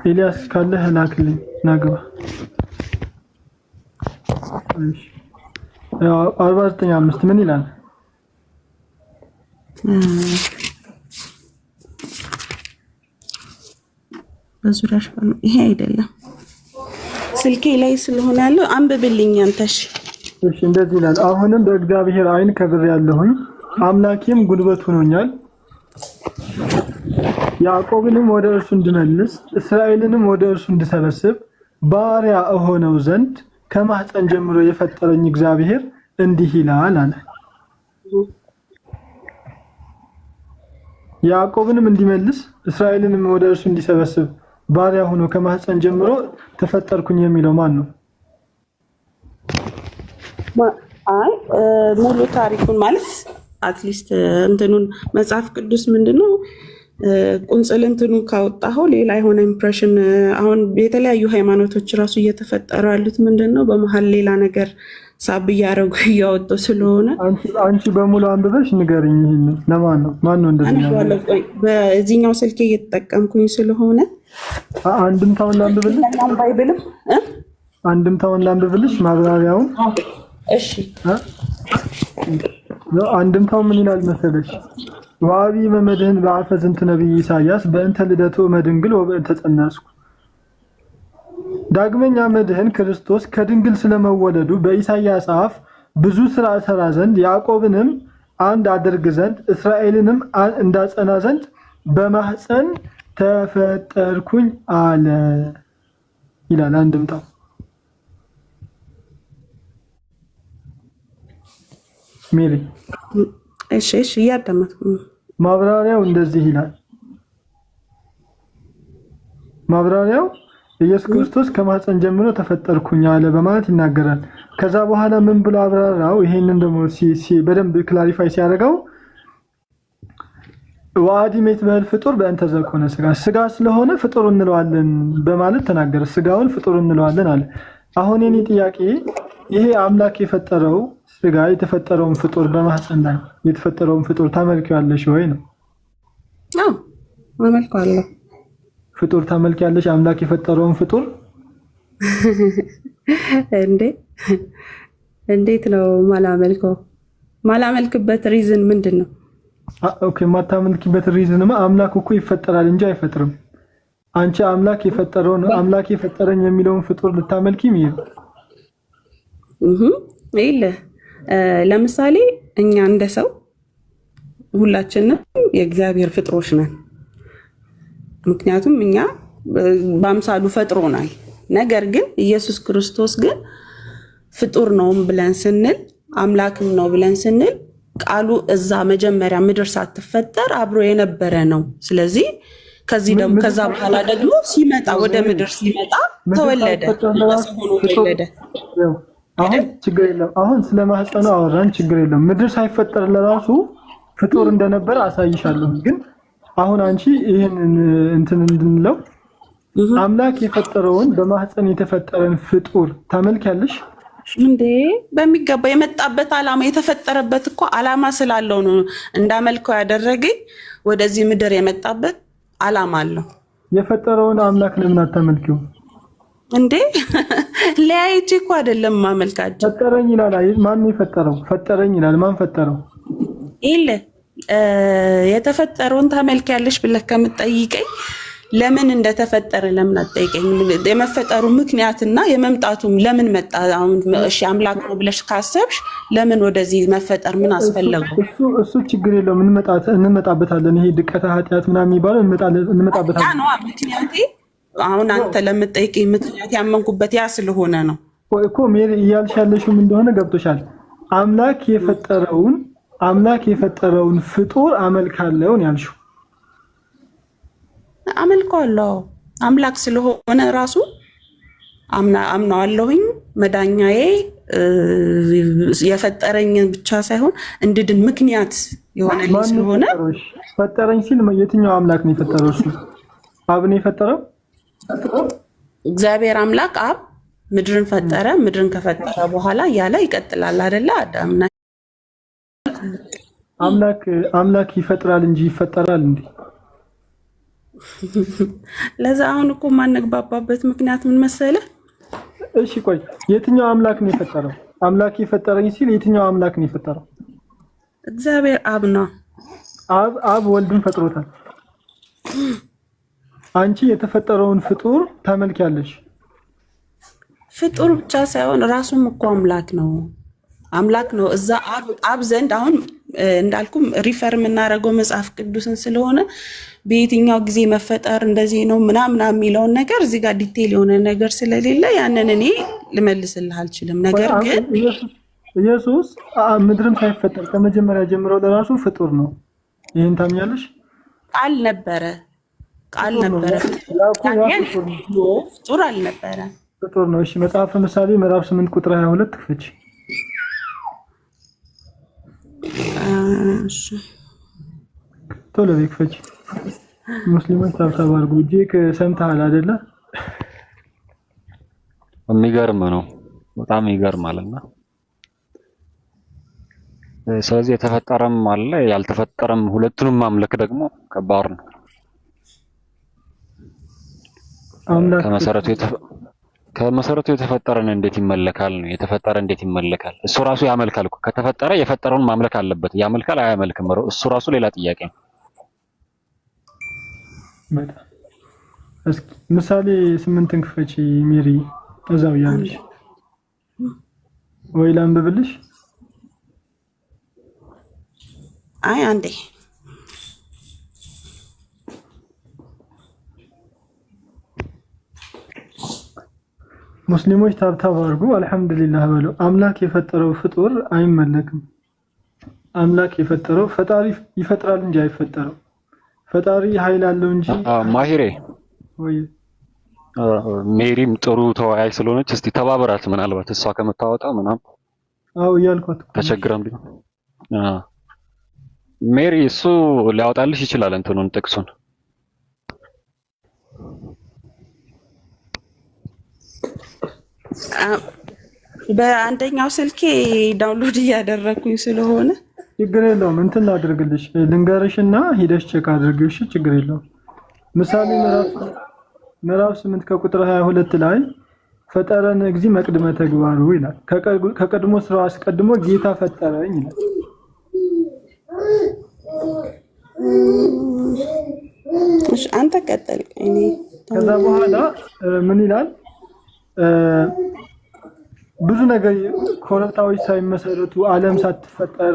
ኤልያስ ካለህ ላክልኝ ናግባ። እሺ 49:5 ምን ይላል? በዙሪያሽ ይሄ አይደለም ስልኬ ላይ ስለሆነ ያለው አንብብልኝ አንተሽ። እሺ እንደዚህ ይላል። አሁንም በእግዚአብሔር ዓይን ከብሬያለሁኝ፣ አምላኬም ጉልበት ሆኖኛል። ያዕቆብንም ወደ እርሱ እንድመልስ እስራኤልንም ወደ እርሱ እንድሰበስብ ባሪያ እሆነው ዘንድ ከማህፀን ጀምሮ የፈጠረኝ እግዚአብሔር እንዲህ ይላል አለ። ያዕቆብንም እንዲመልስ እስራኤልንም ወደ እርሱ እንዲሰበስብ ባሪያ ሆኖ ከማህፀን ጀምሮ ተፈጠርኩኝ የሚለው ማን ነው? አይ ሙሉ ታሪኩን ማለት አትሊስት እንትኑን መጽሐፍ ቅዱስ ምንድነው ቁንጽል እንትኑ ካወጣው ሌላ የሆነ ኢምፕሬሽን። አሁን የተለያዩ ሃይማኖቶች ራሱ እየተፈጠሩ ያሉት ምንድነው በመሃል ሌላ ነገር ሳብ እያደረጉ እያወጡ ስለሆነ አንቺ በሙሉ አንብበሽ ንገሪኝ። ይሄን ለማን ነው? ማን ነው እንደዚህ ነው? በዚህኛው ስልኬ እየተጠቀምኩኝ ስለሆነ አንድምታውን ላንብብልሽ። ባይብልም አንድምታውን ላንብብልሽ ማብራሪያውን። እሺ አንድምታው ምን ይላል መሰለሽ? ዋቢ መመድህን በአፈ ዝንቱ ነቢይ ኢሳያስ በእንተ ልደቱ መድንግል ወበእንተ ጸነስኩ። ዳግመኛ መድህን ክርስቶስ ከድንግል ስለመወለዱ በኢሳይያስ አፍ ብዙ ሥራ እሠራ ዘንድ ያዕቆብንም አንድ አድርግ ዘንድ እስራኤልንም እንዳጸና ዘንድ በማህፀን ተፈጠርኩኝ አለ ይላል አንድምታው። ሜሪ እሺ እያዳመጥኩ ማብራሪያው እንደዚህ ይላል። ማብራሪያው ኢየሱስ ክርስቶስ ከማህፀን ጀምሮ ተፈጠርኩኝ አለ በማለት ይናገራል። ከዛ በኋላ ምን ብሎ አብራራው? ይሄንን ደግሞ በደንብ ክላሪፋይ ሲያደርገው ወአዲሜት በል ፍጡር በእንተ ዘኮነ ስጋ ስለሆነ ፍጡር እንለዋለን በማለት ተናገረ። ስጋውን ፍጡር እንለዋለን አለ። አሁን የኔ ጥያቄ ይሄ አምላክ የፈጠረው ስጋ የተፈጠረውን ፍጡር በማህፀን ላይ የተፈጠረውን ፍጡር ታመልኪዋለሽ ወይ ነው? አዎ አመልካለሁ። ፍጡር ታመልኪያለሽ? አምላክ የፈጠረውን ፍጡር እንዴት ነው ማላመልከው? ማላመልክበት ሪዝን ምንድን ነው? ኦኬ ማታመልኪበት ሪዝንማ አምላክ እኮ ይፈጠራል እንጂ አይፈጥርም። አንቺ አምላክ የፈጠረውን አምላክ የፈጠረኝ የሚለውን ፍጡር ልታመልኪ ይለ ለምሳሌ እኛ እንደ ሰው ሁላችንም የእግዚአብሔር ፍጥሮች ነን። ምክንያቱም እኛ በአምሳሉ ፈጥሮናል። ነገር ግን ኢየሱስ ክርስቶስ ግን ፍጡር ነው ብለን ስንል አምላክም ነው ብለን ስንል ቃሉ እዛ መጀመሪያ ምድር ሳትፈጠር አብሮ የነበረ ነው። ስለዚህ ከዛ በኋላ ደግሞ ሲመጣ ወደ ምድር ሲመጣ ተወለደ። አሁን ችግር የለም። አሁን ስለማህፀኑ አወራን፣ ችግር የለም። ምድር ሳይፈጠር ለራሱ ፍጡር እንደነበረ አሳይሻለሁ። ግን አሁን አንቺ ይሄን እንትን እንድንለው አምላክ የፈጠረውን በማህፀን የተፈጠረን ፍጡር ታመልኪያለሽ እንዴ? በሚገባ የመጣበት ዓላማ የተፈጠረበት እኮ ዓላማ ስላለው ነው እንዳመልከው ያደረገኝ። ወደዚህ ምድር የመጣበት ዓላማ አለው። የፈጠረውን አምላክ ለምን አታመልኪው እንዴ? ለያይቼ እኮ አይደለም ማመልካቸው። ፈጠረኝ ይላል። ማን የፈጠረው? ፈጠረኝ ይላል። ማን ፈጠረው? ይለ የተፈጠረውን ታመልኪያለሽ ብለህ ከምትጠይቀኝ ለምን እንደተፈጠረ ለምን አትጠይቀኝ? የመፈጠሩ ምክንያትና የመምጣቱም ለምን መጣ? አሁን እሺ አምላክ ነው ብለሽ ካሰብሽ ለምን ወደዚህ መፈጠር ምን አስፈለገው? እሱ ችግር የለውም፣ እንመጣበታለን። ይሄ ድቀተ ኃጢአት ምናምን የሚባለው እንመጣበታለን። ያ ነው ምክንያቴ። አሁን አንተ ለምትጠይቀኝ ምክንያት ያመንኩበት ያ ስለሆነ ነው እኮ። ሜሪ እያልሽ ያለሽም እንደሆነ ገብቶሻል። አምላክ የፈጠረውን ፍጡር አመልካለሁ ያልሽው። አመልከዋለሁ። አምላክ ስለሆነ ራሱ አምናዋለሁኝ። መዳኛዬ የፈጠረኝ ብቻ ሳይሆን እንድድን ምክንያት የሆነልኝ ስለሆነ ፈጠረኝ ሲል የትኛው አምላክ ነው የፈጠረው? እሱ አብ ነው የፈጠረው። እግዚአብሔር አምላክ አብ ምድርን ፈጠረ። ምድርን ከፈጠረ በኋላ እያለ ይቀጥላል አይደለ? አዳምና አምላክ ይፈጥራል እንጂ ይፈጠራል እንዴ? ለዛ አሁን እኮ ማንግባባበት ምክንያት ምን መሰለ? እሺ ቆይ የትኛው አምላክ ነው የፈጠረው? አምላክ የፈጠረኝ ሲል የትኛው አምላክ ነው የፈጠረው? እግዚአብሔር አብ ነው። አብ ወልድን ፈጥሮታል። አንቺ የተፈጠረውን ፍጡር ታመልኪያለሽ። ፍጡር ብቻ ሳይሆን ራሱም እኮ አምላክ ነው። አምላክ ነው እዛ አብ ዘንድ። አሁን እንዳልኩም ሪፈር የምናደርገው መጽሐፍ ቅዱስን ስለሆነ በየትኛው ጊዜ መፈጠር እንደዚህ ነው ምናምን የሚለውን ነገር እዚህ ጋር ዲቴል የሆነ ነገር ስለሌለ ያንን እኔ ልመልስልህ አልችልም። ነገር ግን ኢየሱስ ምድርም ሳይፈጠር ከመጀመሪያ ጀምሮ ለራሱ ፍጡር ነው። ይሄን ታምኛለሽ? ቃል ነበረ። ፍጡር አልነበረ፣ ፍጡር ነው። እሺ መጽሐፈ ምሳሌ ምዕራፍ 8 ቁጥር 22 ክፈች። ቶሎ ክፈች። ሙስሊሞች ታብታብ አድርጉ። እጅግ ሰምተሃል አይደለ? የሚገርም ነው፣ በጣም ይገርማልና። ስለዚህ የተፈጠረም አለ ያልተፈጠረም፣ ሁለቱንም ማምለክ ደግሞ ከባድ ነው። ከመሰረቱ የተፈጠረን እንዴት ይመለካል ነው? የተፈጠረ እንዴት ይመለካል? እሱ ራሱ ያመልካል እኮ። ከተፈጠረ የፈጠረውን ማምለክ አለበት። ያመልካል አያመልክም? እሱ ራሱ ሌላ ጥያቄ ነው። እስኪ ምሳሌ 8ን ክፈቺ ሜሪ እዛው ያለሽ ወይ ላንብብልሽ? አይ አንዴ ሙስሊሞች ታብታብ አድርጉ አልহামዱሊላህ በሉ። አምላክ የፈጠረው ፍጡር አይመለክም። አምላክ የፈጠረው ፈጣሪ ይፈጥራል እንጂ አይፈጠረው። ፈጣሪ ኃይል አለው እንጂ ማሂሬ ወይ ሜሪም ጥሩ ተወያይ ስለሆነች እስቲ ተባበራት። ምናልባት እሷ ከመታወጣ ምናምን አው ያልኳት ተቸግረም ቢሆን ሜሪ እሱ ሊያወጣልሽ ይችላል እንትኑን ጥቅሱን። በአንደኛው ስልኬ ዳውንሎድ እያደረኩኝ ስለሆነ ችግር የለውም። እንትን ላድርግልሽ ልንገርሽና ሂደሽ ቼክ አድርጊሽ። ችግር የለውም። ምሳሌ ምዕራፍ 8 ከቁጥር 22 ላይ ፈጠረን እግዚእ መቅድመ ተግባሩ ይላል። ከቀድሞ ስራው አስቀድሞ ጌታ ፈጠረኝ ይላል። እሺ አንተ ቀጥል። እኔ ከዛ በኋላ ምን ይላል? ብዙ ነገር ኮረብታዎች ሳይመሰረቱ ዓለም ሳትፈጠር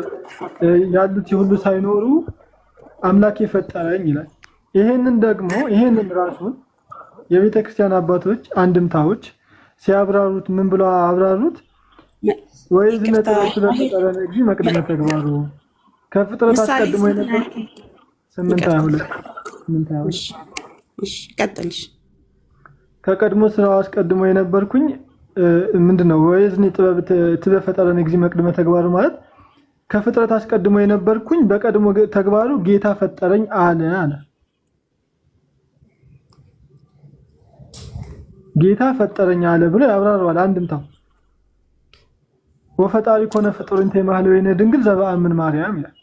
ያሉት ሁሉ ሳይኖሩ አምላክ የፈጠረኝ ይላል። ይሄንን ራሱን የቤተ ክርስቲያን አባቶች አንድምታዎች ሲያብራሩት ምን ብለው አብራሩት? ወይስ ለተፈጠረን እግዚእ መቅድመ ተግባሩ ከፍጥረት አስቀድሞ የነበረ 8:22 እሺ ቀጥልሽ። ከቀድሞ ስራው አስቀድሞ የነበርኩኝ ምንድነው? ወይስ ጥበብ ፈጠረን እግዚእ መቅድመ ተግባሩ ማለት ከፍጥረት አስቀድሞ የነበርኩኝ በቀድሞ ተግባሩ ጌታ ፈጠረኝ አለ። ጌታ ፈጠረኝ አለ ብሎ ያብራራዋል አንድምታው። ወፈጣሪ ኮነ ፍጡርን ተማህለው የነ ድንግል ዘበአምን ማርያም ይላል።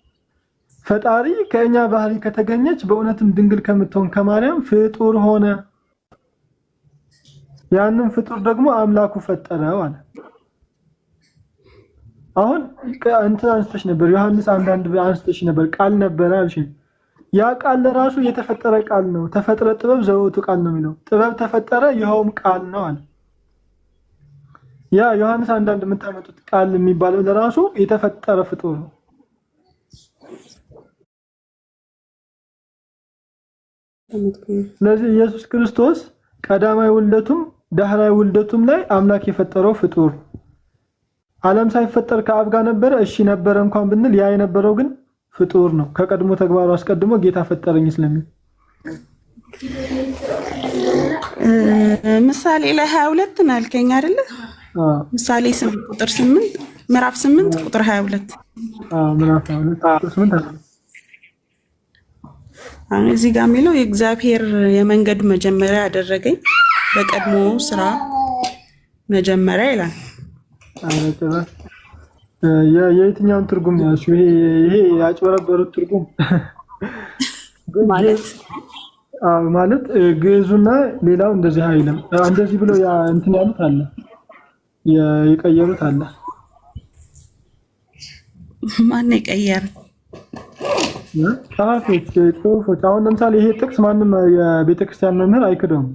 ፈጣሪ ከኛ ባህሪ ከተገኘች በእውነትም ድንግል ከምትሆን ከማርያም ፍጡር ሆነ። ያንን ፍጡር ደግሞ አምላኩ ፈጠረው አለ። አሁን እንትን አንስተሽ ነበር ዮሐንስ አንዳንድ አንስተሽ ነበር ቃል ነበር አልሽ። ያ ቃል ለራሱ የተፈጠረ ቃል ነው። ተፈጠረ ጥበብ ዘውቱ ቃል ነው የሚለው። ጥበብ ተፈጠረ ይኸውም ቃል ነው አለ። ያ ዮሐንስ አንዳንድ የምታመጡት ቃል የሚባለው ለራሱ የተፈጠረ ፍጡር ነው። ስለዚህ ኢየሱስ ክርስቶስ ቀዳማዊ ውልደቱም ዳህራዊ ውልደቱም ላይ አምላክ የፈጠረው ፍጡር ዓለም ሳይፈጠር ከአብ ጋር ነበረ። እሺ ነበረ እንኳን ብንል ያ የነበረው ግን ፍጡር ነው። ከቀድሞ ተግባሩ አስቀድሞ ጌታ ፈጠረኝ ስለሚል ምሳሌ ላይ 22 ነው ያልከኝ አይደለ? ምሳሌ 8 ቁጥር 8 ምዕራፍ 8 ቁጥር 22 ምዕራፍ 22 ቁጥር 8 እዚህ ጋር የሚለው የእግዚአብሔር የመንገድ መጀመሪያ ያደረገኝ በቀድሞ ስራ መጀመሪያ ይላል። የየትኛውን ትርጉም ነው? ይሄ ያጭበረበሩት ትርጉም ማለት ግዕዙና ሌላው እንደዚህ አይልም። እንደዚህ ብለው ያ እንትን ያሉት አለ የቀየሩት አለ። ማን የቀየረ? ጻፎች ጽሁፎች። አሁን ለምሳሌ ይሄ ጥቅስ ማንም የቤተክርስቲያን መምህር አይክደውም።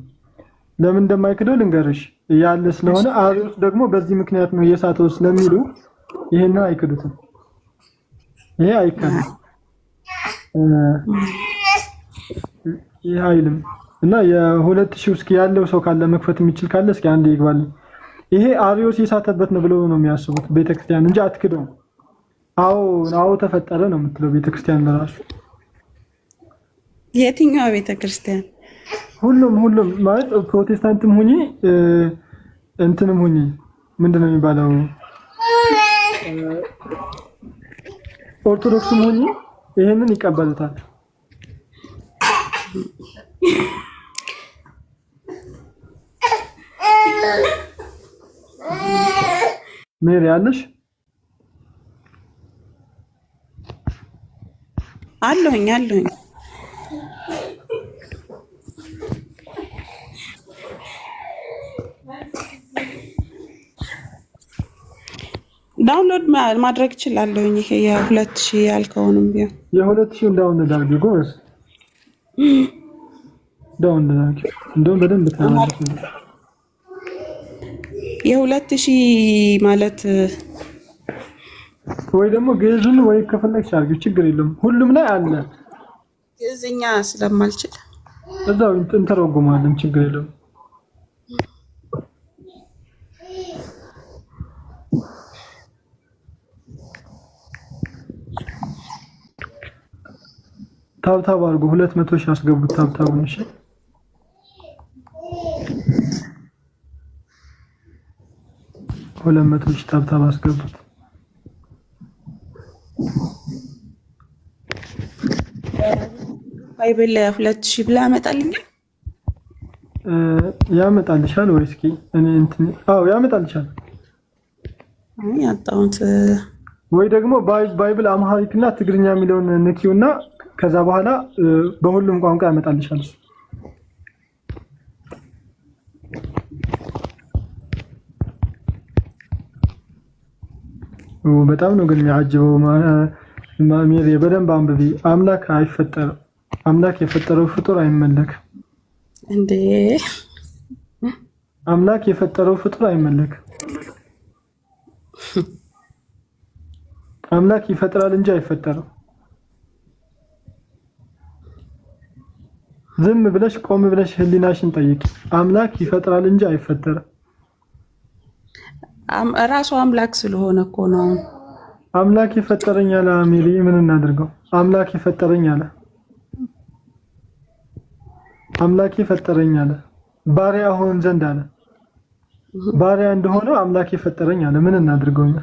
ለምን እንደማይክደው ልንገርሽ ያለ ስለሆነ አሪፍ ደግሞ በዚህ ምክንያት ነው የሳተው ስለሚሉ ይሄን አይክዱትም። ይሄ አይካድም ይሄ አይልም። እና የ2000 እስኪ ያለው ሰው ካለ መክፈት የሚችል ካለ እስኪ አንዴ ይግባልኝ። ይሄ አሪዮስ የሳተበት ነው ብለው ነው የሚያስቡት ቤተክርስቲያን እንጂ አትክደው። አዎ ተፈጠረ ነው የምትለው ቤተክርስቲያን ለራሱ። የትኛው ቤተክርስቲያን? ሁሉም ማለት ፕሮቴስታንትም ሁኚ እንትንም ሁኚ ምንድነው የሚባለው ኦርቶዶክስም ሁኚ ይሄንን ይቀበሉታል። ሜሪ አለሽ? አለሁኝ ዳውንሎድ ማድረግ እችላለሁኝ። ይሄ የ2000 ያልከውንም ቢሆን የ2000 ዳውንሎድ አድርጎ ዳውን ዳግ እንደውም በደንብ ተናገር። የ2000 ማለት ወይ ደግሞ ግዕዙን ወይ ከፈለግሽ አድርጊው ችግር የለውም። ሁሉም ላይ አለ። ግዕዝኛ ስለማልችል እዛው እንተረጉማለን ችግር የለውም። ታብታብ አድርጎ 200 ሺህ አስገቡት ታብታቡን። እሺ 200 ሺህ ታብታብ አስገቡት። ባይብል 2000 ብላ ያመጣልኛል። ያመጣልሻል ወይ? እስኪ እኔ እንትን ያመጣልሻል። ያጣሁት ወይ ደግሞ ባይብል አምሃሪክና ትግርኛ የሚለውን ንኪውና ከዛ በኋላ በሁሉም ቋንቋ ያመጣልሻል። በጣም ነው ግን የሚያጅበው። ማሚር በደንብ አንብቢ። አምላክ አይፈጠርም። አምላክ የፈጠረው ፍጡር አይመለክም እንዴ? አምላክ የፈጠረው ፍጡር አይመለክም። አምላክ ይፈጥራል እንጂ አይፈጠርም። ዝም ብለሽ ቆም ብለሽ ህሊናሽን ጠይቂ። አምላክ ይፈጥራል እንጂ አይፈጠርም። ራሱ አምላክ ስለሆነ እኮ ነው። አምላክ የፈጠረኝ አለ። አሜሪ ምን እናድርገው? አምላክ የፈጠረኝ አለ። አምላክ የፈጠረኝ አለ። ባሪያ ሆን ዘንድ አለ። ባሪያ እንደሆነ አምላክ የፈጠረኝ አለ። ምን እናድርገውኛ?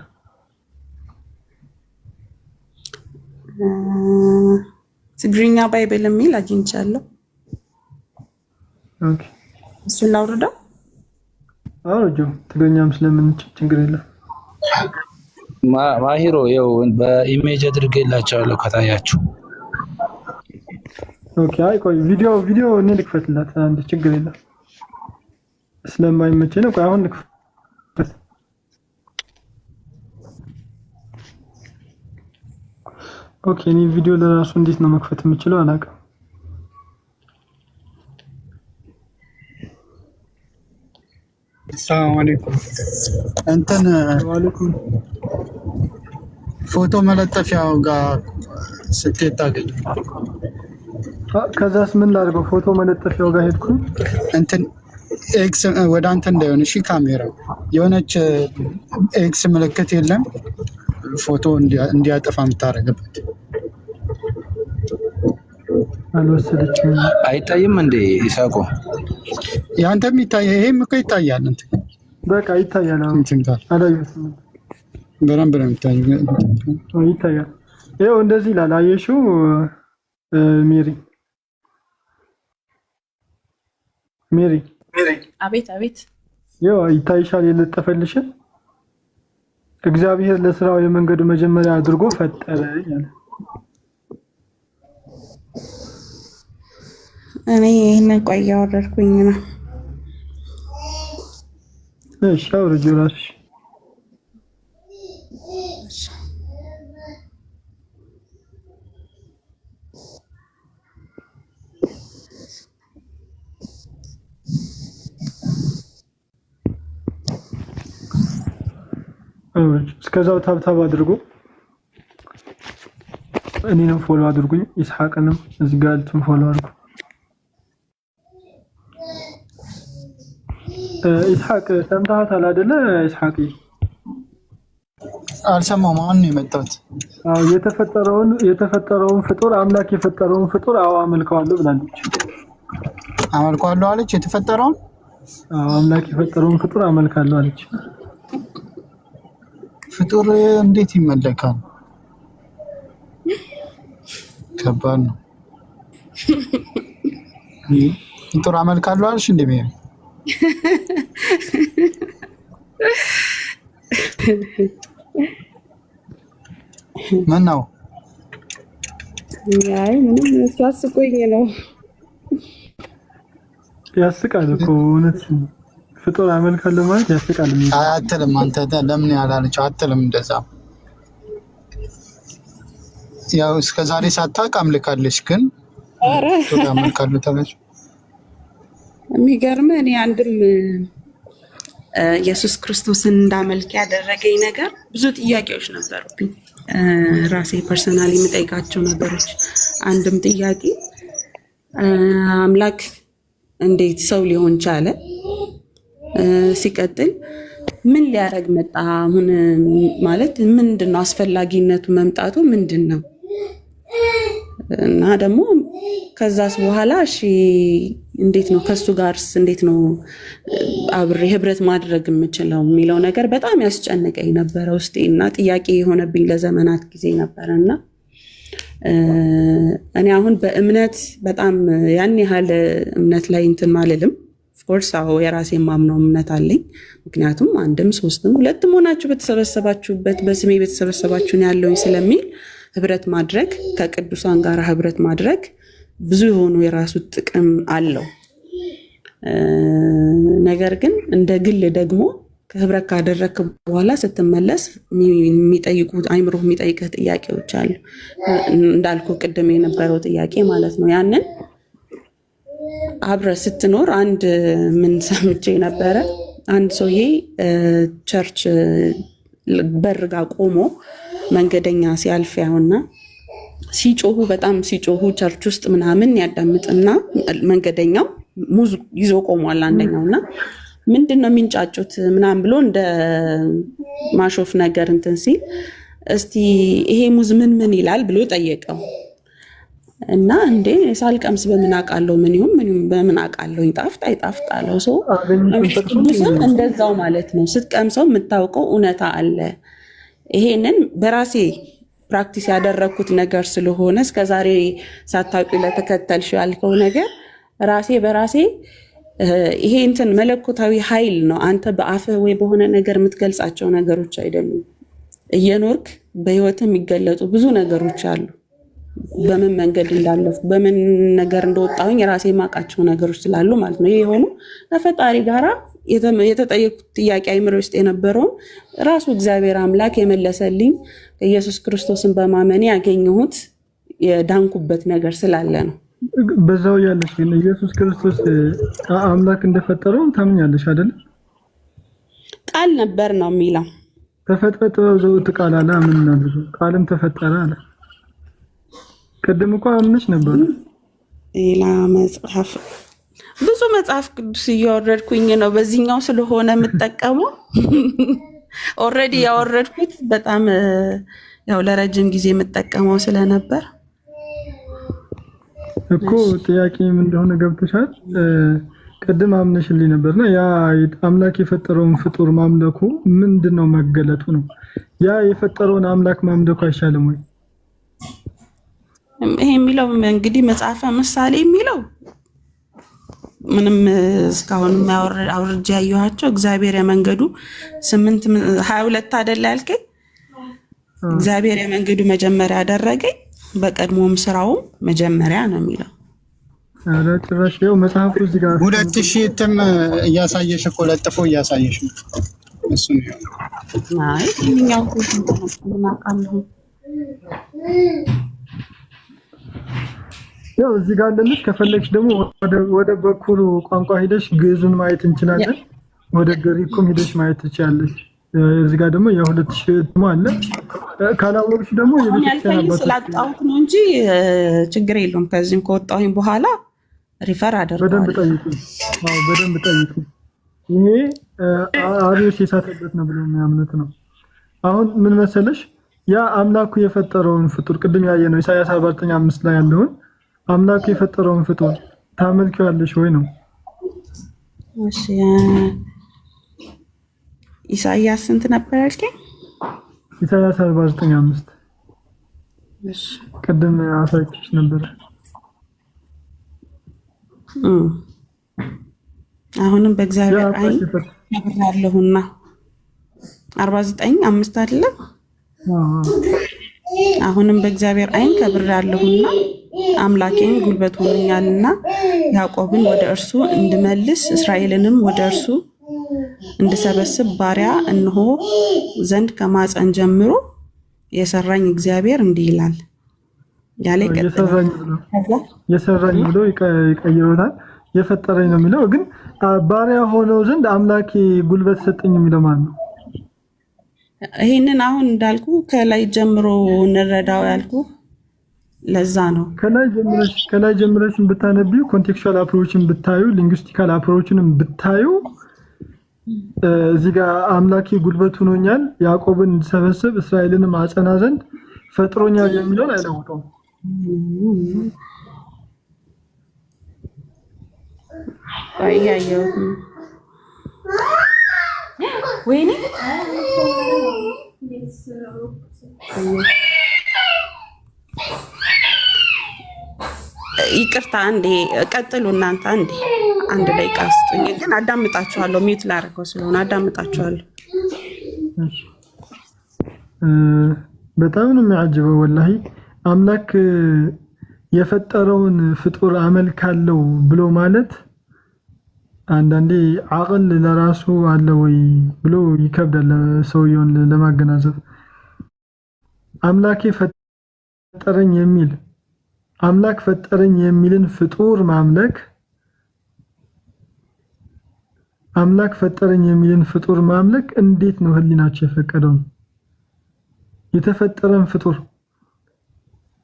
ትግርኛ ባይብል የሚል አግኝቻለሁ። ኦኬ እሱን ላውርደው። አውርጆ ትግርኛም ስለምንችል ችግር የለም። ማሂሮ ይኸው በኢሜጅ አድርጌላችኋለሁ ከታያችሁ። ኦኬ አይ ቆይ ቪዲዮ እኔ ልክፈትላት አንድ ችግር የለም። ስለማይመቸኝ ነው። ቆይ አሁን ልክፈት። ኦኬ እኔ ቪዲዮ ለራሱ እንዴት ነው መክፈት የምችለው አላውቅም። ሰላም አለይኩም። እንትን ወአለይኩም ፎቶ መለጠፊያው ጋር ስትሄድ ታገኝ። ከዛስ ምን ላድርገው? ፎቶ መለጠፊያው ጋር ሄድኩ። እንትን ኤክስ ወደ አንተ እንዳይሆን እሺ። ካሜራው የሆነች ኤክስ ምልክት የለም ፎቶ እንዲያጠፋ የምታደርግበት አልወሰደችም። አይታይም እንዴ ኢሳቆ? ያንተም ይታያል። ይሄም እኮ ይታያል። እንትን በቃ ይታያል። እንትን ጋር አላየሁትም። በደንብ ነው የሚታየው። ይታያል። ይኸው እንደዚህ ይላል። አየሽው ሜሪ? አቤት አቤት። ይኸው ይታይሻል የለጠፈልሽን። እግዚአብሔር ለስራው የመንገዱ መጀመሪያ አድርጎ ፈጠረ ይላል። እኔ ይሄንን ቆይ ያወረድኩኝ ነው። እሺ አውርጂ እራስሽ። እስከዛው ታብታብ አድርጎ እኔንም ፎሎ አድርጉኝ። ኢስሐቅንም እዚህ ጋር እንትን ፎሎ አድርጉ። ኢስሐቅ ሰምተሃታል አይደለ? ኢስሐቅ አልሰማሁም። አሁን ነው የመጣሁት። አዎ የተፈጠረውን ፍጡር አምላክ የፈጠረውን ፍጡር አመልከዋለሁ ብላለች። አመልከዋለሁ አለች። የተፈጠረውን አምላክ የፈጠረውን ፍጡር አመልካለሁ አለች። ፍጡር እንዴት ይመለካል? ከባድ ነው። ፍጡር አመልካለሁ አለች እንዴ? ምን ነው? አይ ምንም አስቆኝ ነው። ያስቃል እኮ እውነት። ፍጡር አመልካለሁ ማለት ያስቃል። አትልም አንተ ለምን ያላለችው አትልም እንደዛ። ያው እስከዛሬ ሳታውቅ አምልካለች፣ ግን ፍጡር አመልካለሁ ተባለች። የሚገርም እኔ አንድም ኢየሱስ ክርስቶስን እንዳመልክ ያደረገኝ ነገር ብዙ ጥያቄዎች ነበሩብኝ። ራሴ ፐርሰናሊ የምጠይቃቸው ነገሮች አንድም ጥያቄ አምላክ እንዴት ሰው ሊሆን ቻለ? ሲቀጥል ምን ሊያደርግ መጣ? አሁን ማለት ምንድነው አስፈላጊነቱ መምጣቱ ምንድነው? እና ደግሞ ከዛስ በኋላ እሺ እንዴት ነው ከሱ ጋርስ እንዴት ነው አብሬ ህብረት ማድረግ የምችለው የሚለው ነገር በጣም ያስጨንቀኝ ነበር ውስጤ እና ጥያቄ የሆነብኝ ለዘመናት ጊዜ ነበርና እኔ አሁን በእምነት በጣም ያን ያህል እምነት ላይ እንትን ማለልም ኦፍኮርስ አዎ የራሴ ማምነው እምነት አለኝ። ምክንያቱም አንድም ሶስትም ሁለትም ሆናችሁ በተሰበሰባችሁበት በስሜ በተሰበሰባችሁን ያለውኝ ስለሚል ህብረት ማድረግ ከቅዱሳን ጋር ህብረት ማድረግ ብዙ የሆኑ የራሱ ጥቅም አለው። ነገር ግን እንደ ግል ደግሞ ከህብረት ካደረክ በኋላ ስትመለስ የሚጠይቁት አይምሮ የሚጠይቅህ ጥያቄዎች አሉ። እንዳልኩ ቅድም የነበረው ጥያቄ ማለት ነው። ያንን አብረ ስትኖር አንድ ምን ሰምቼ ነበረ። አንድ ሰውዬ ቸርች በርጋ ቆሞ መንገደኛ ሲያልፍ ያውና ሲጮሁ በጣም ሲጮሁ ቸርች ውስጥ ምናምን ያዳምጥና መንገደኛው ሙዝ ይዞ ቆሟል አንደኛውና ምንድነው የሚንጫጩት ምናምን ብሎ እንደ ማሾፍ ነገር እንትን ሲል እስቲ ይሄ ሙዝ ምን ይላል ብሎ ጠየቀው። እና እንዴ ሳልቀምስ በምን አውቃለሁ ምን ይሁን በምን አውቃለሁ ይጣፍጥ አይጣፍጥ አለው። ሰው ቅዱስም እንደዛው ማለት ነው። ስትቀምሰው የምታውቀው እውነታ አለ። ይሄንን በራሴ ፕራክቲስ ያደረኩት ነገር ስለሆነ እስከዛሬ ሳታውቂ ለተከተልሽ ያልከው ነገር ራሴ በራሴ ይሄ እንትን መለኮታዊ ኃይል ነው። አንተ በአፈ ወይ በሆነ ነገር የምትገልጻቸው ነገሮች አይደሉም። እየኖርክ በህይወት የሚገለጡ ብዙ ነገሮች አሉ። በምን መንገድ እንዳለፍኩ በምን ነገር እንደወጣሁኝ ራሴ ማቃቸው ነገሮች ስላሉ ማለት ነው። ይሄ የሆኑ ከፈጣሪ ጋራ የተጠየቁት ጥያቄ አይምሮ ውስጥ የነበረውን ራሱ እግዚአብሔር አምላክ የመለሰልኝ ኢየሱስ ክርስቶስን በማመን ያገኘሁት የዳንኩበት ነገር ስላለ ነው። በዛው ያለሽ ግን ኢየሱስ ክርስቶስ አምላክ እንደፈጠረው ታምኛለሽ አይደል? ቃል ነበር ነው የሚለው። ተፈጥሮ ዘውት ቃል አለ ምን ነው ቃልም ተፈጠረ አለ። ቅድም እኮ አምነሽ ነበር። ሌላ መጽሐፍ ብዙ መጽሐፍ ቅዱስ እያወረድኩኝ ነው። በዚህኛው ስለሆነ የምጠቀመው ኦልሬዲ ያወረድኩት በጣም ያው ለረጅም ጊዜ የምጠቀመው ስለነበር እኮ ጥያቄ ምን እንደሆነ ገብቶሻል። ቅድም አምነሽልኝ ነበርና ያ አምላክ የፈጠረውን ፍጡር ማምለኩ ምንድነው መገለጡ ነው? ያ የፈጠረውን አምላክ ማምለኩ አይሻልም ወይ? ይሄ የሚለው እንግዲህ መጽሐፈ ምሳሌ የሚለው ምንም እስካሁን አውርጄ ያየኋቸው እግዚአብሔር የመንገዱ 8:22 አይደል ያልከኝ? እግዚአብሔር የመንገዱ መጀመሪያ አደረገኝ በቀድሞም ስራውም መጀመሪያ ነው የሚለው። አረ ጭራሽ ነው መጽሐፉ እዚህ ጋር 2000 እትም እያሳየሽ እኮ ለጥፎ እያሳየሽ ነው እሱ ነው። አይ ምንኛው ነው ማቃለሁ ያው እዚህ ጋር ለልሽ ከፈለግሽ ደግሞ ወደ በኩሉ ቋንቋ ሄደሽ ግዕዙን ማየት እንችላለን። ወደ ግሪኩም ሄደሽ ማየት ትችያለሽ። እዚህ ጋር ደግሞ የ2000 አለ። ካላወቅሽ ደግሞ የቤተክርስቲያን አባቶች ስላጣሁት ነው እንጂ ችግር የለውም። ከዚህም ከወጣሁኝ በኋላ ሪፈር አደርጋለሁ። በደንብ ጠይቁ። ይሄ አሪዮስ የሳተበት ነው ብሎ የሚያምኑት ነው። አሁን ምን መሰለሽ ያ አምላኩ የፈጠረውን ፍጡር ቅድም ያየነው ኢሳይያስ 49:5 ላይ ያለውን አምላኩ የፈጠረውን ፍጡር ታመልኪዋለሽ ወይ ነው? እሺ ኢሳይያስ ስንት ነበር ያልከኝ? ኢሳይያስ 49:5 እሺ ቅድም አሳይቼሽ ነበር። አሁንም በእግዚአብሔር ዓይን ከብሬያለሁና 49:5 አይደለም? አሁንም በእግዚአብሔር ዓይን ከብሬያለሁና አምላኬን ጉልበት ሆኖኛልና ያዕቆብን ወደ እርሱ እንድመልስ እስራኤልንም ወደ እርሱ እንድሰበስብ ባሪያ እንሆ ዘንድ ከማፀን ጀምሮ የሰራኝ እግዚአብሔር እንዲህ ይላል ያለ የሰራኝ ብሎ ይቀይሮታል። የፈጠረኝ ነው የሚለው። ግን ባሪያ ሆነው ዘንድ አምላኬ ጉልበት ሰጠኝ የሚለው ማን ነው? ይሄንን አሁን እንዳልኩ ከላይ ጀምሮ እንረዳው ያልኩ ለዛ ነው። ከላይ ጀምረሽ ብታነቢው ኮንቴክስቹዋል አፕሮችን ብታዩ ሊንጉስቲካል አፕሮችንም ብታዩ እዚህ ጋር አምላኬ ጉልበት ሆኖኛል ያዕቆብን እንድሰበስብ እስራኤልንም አጸና ዘንድ ፈጥሮኛል የሚለውን አይለውጠውም። አያየው ወይኔ ይቅርታ አንዴ ቀጥሉ እናንተ አንድ ደቂቃ ስጡኝ ግን አዳምጣችኋለሁ ሚውት ላደርገው ስለሆነ አዳምጣችኋለሁ በጣም ነው የሚያጅበው ወላሂ አምላክ የፈጠረውን ፍጡር አመልካለው ብሎ ማለት አንዳንዴ አቅል ለራሱ አለ ወይ ብሎ ይከብዳል ሰውየውን ለማገናዘብ አምላክ ፈጠረኝ የሚልን ፍጡር ማምለክ አምላክ ፈጠረኝ የሚልን ፍጡር ማምለክ እንዴት ነው ህሊናቸው የፈቀደው? የተፈጠረን ፍጡር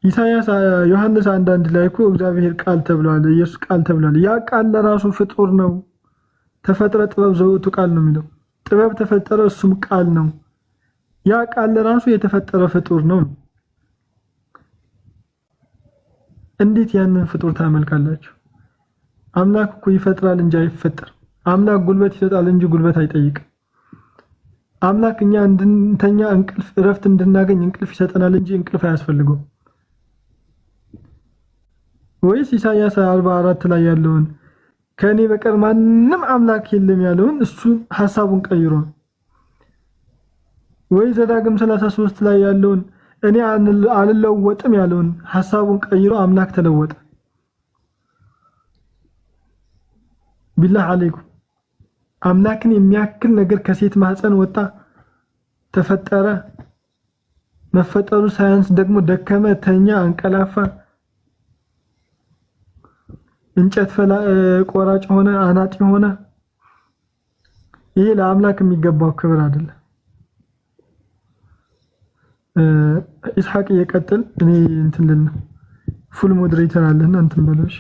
ኢሳይያስ ዮሐንስ አንዳንድ ላይ እኮ እግዚአብሔር ቃል ተብሏል፣ ኢየሱስ ቃል ተብሏል። ያ ቃል ለራሱ ፍጡር ነው። ተፈጥረ ጥበብ ዘውቱ ቃል ነው የሚለው ጥበብ ተፈጠረ እሱም ቃል ነው። ያ ቃል ለራሱ የተፈጠረ ፍጡር ነው። እንዴት ያንን ፍጡር ታመልካላችሁ? አምላክ እኮ ይፈጥራል እንጂ አይፈጠር። አምላክ ጉልበት ይሰጣል እንጂ ጉልበት አይጠይቅም። አምላክ እኛ እንድንተኛ እንቅልፍ እረፍት እንድናገኝ እንቅልፍ ይሰጠናል እንጂ እንቅልፍ አያስፈልገው። ወይስ ኢሳይያስ 44 ላይ ያለውን ከኔ በቀር ማንንም አምላክ የለም ያለውን እሱ ሐሳቡን ቀይሮ ወይ ዘዳግም 33 ላይ ያለውን እኔ አልለወጥም ያለውን ሐሳቡን ቀይሮ አምላክ ተለወጠ? ቢላህ አለይኩም አምላክን የሚያክል ነገር ከሴት ማህፀን ወጣ ተፈጠረ። መፈጠሩ ሳይንስ ደግሞ ደከመ፣ ተኛ፣ አንቀላፋ፣ እንጨት ቆራጭ ሆነ፣ አናጢ ሆነ። ይሄ ለአምላክ የሚገባው ክብር አይደለም። ኢስሐቅ እየቀጥል እኔ እንትን ልል ነው ፉል ሞዴሬተር አለና እንትን በለሽ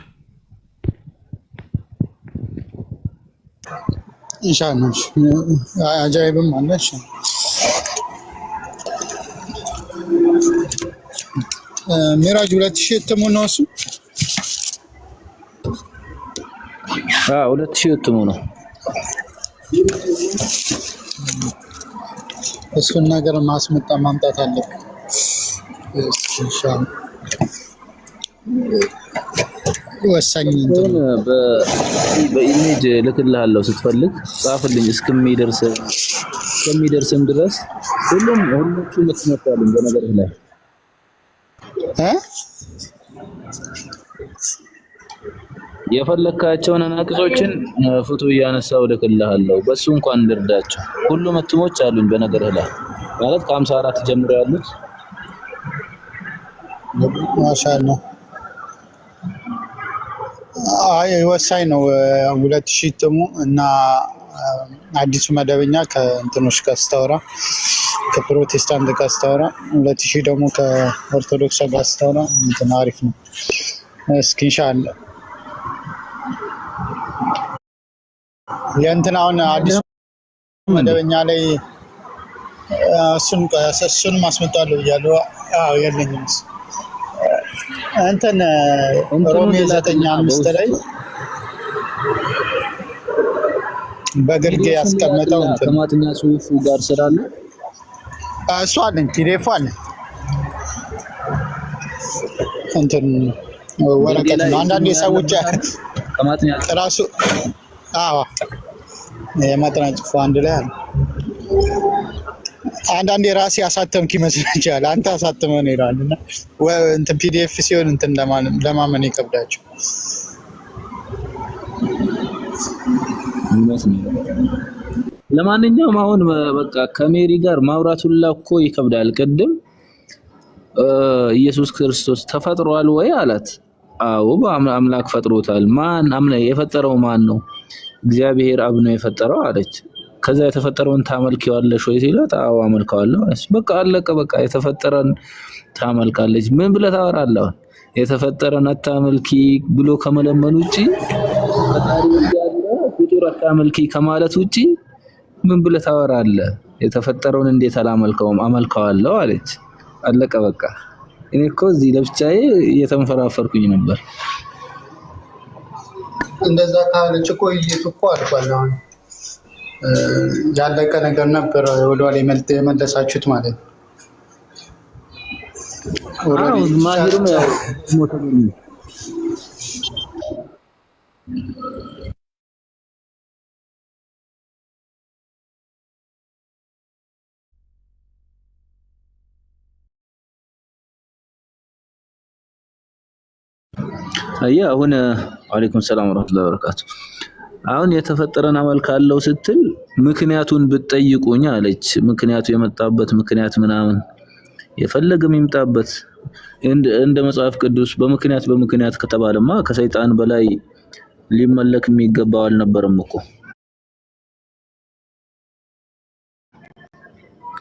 ኢንሻአላህ አጃይብም አለሽ ሚራጅ 2000 እትሙ ነው እሱ 2000 እትሙ ነው። እሱን ነገር ማምጣት አለብን ኢንሻአላህ። ወሳኝ እንትን በኢሜጅ ልክልሃለሁ ስትፈልግ ጻፍልኝ እስከሚደርስም ድረስ ሁሉም ልትመጣልኝ በነገር ላይ የፈለካቸውን አናቅጾችን ፎቶ እያነሳው ልክልሃለሁ። በሱ እንኳን እንድርዳቸው ሁሉም እትሞች አሉኝ በነገር ላይ ማለት ከ54 ጀምሮ ያሉት ማሻአላህ። አይ ወሳኝ ነው 2000 እትሙ እና አዲሱ መደበኛ ከእንትኖች ጋር ስታወራ ከፕሮቴስታንት ጋር ስታወራ 2000 ደግሞ ከኦርቶዶክስ ጋር ስታወራ እንትን አሪፍ ነው። እስኪ ኢንሻአላህ የእንትን አሁን አዲሱ መደበኛ ላይ እሱን ማስመጣለሁ እያለሁ የለኝም እንትን ሮሜ 9:5 ላይ በግርጌ ያስቀመጠው እንትን ከማጥኛ ጽሁፉ ጋር ስላለ እሱ አለኝ ፒዲኤፍ አለ እንትን ወረቀት ነው። አንዳንድ የሰዎች ከማጥኛ ራሱ የማጥኛ ጽሁፉ አንድ ላይ አለ። አንዳንድ የራሴ አሳተምክ ይመስላችኋል። አንተ አሳተመህ ነው ይላልና እንትን ፒዲኤፍ ሲሆን እንትን ለማመን ይከብዳቸው። ለማንኛውም አሁን በቃ ከሜሪ ጋር ማውራቱላ እኮ ይከብዳል። ቅድም ኢየሱስ ክርስቶስ ተፈጥሯል ወይ አላት። አዎ በአምላክ ፈጥሮታል። ማን የፈጠረው ማን ነው? እግዚአብሔር አብ ነው የፈጠረው አለች። ከዛ የተፈጠረውን ታመልኪዋለሽ ወይ ሲላት አዎ አመልከዋለሁ አለች። በቃ አለቀ። በቃ የተፈጠረን ታመልካለች። ምን ብለህ ታወራለህ? የተፈጠረን አታመልኪ ብሎ ከመለመን ውጪ ፈጣሪ ያለ ፍጡር አታመልኪ ከማለት ውጪ ምን ብለህ ታወራለህ? የተፈጠረውን እንዴት አላመልከውም? አመልከዋለሁ አለች። አለቀ በቃ። እኔ እኮ እዚህ ለብቻዬ እየተንፈራፈርኩኝ ነበር። እንደዛ ካለች እኮ እኮ አልኳል። አሁን ያለቀ ነገር ነበር ወደኋላ የመለሳችሁት ማለት ነው። አዎ ማሂርም ያው ሞተኝ። አሁን ወአለይኩም ሰላም ወራህመቱላሂ ወበረካቱ። አሁን የተፈጠረን አመልካለሁ ስትል ምክንያቱን ብትጠይቁኝ አለች። ምክንያቱ የመጣበት ምክንያት ምናምን የፈለገም ይምጣበት እንደ መጽሐፍ ቅዱስ በምክንያት ከተባለማ ከሰይጣን በላይ ሊመለክ የሚገባው አልነበረም እኮ።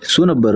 እሱ ነበር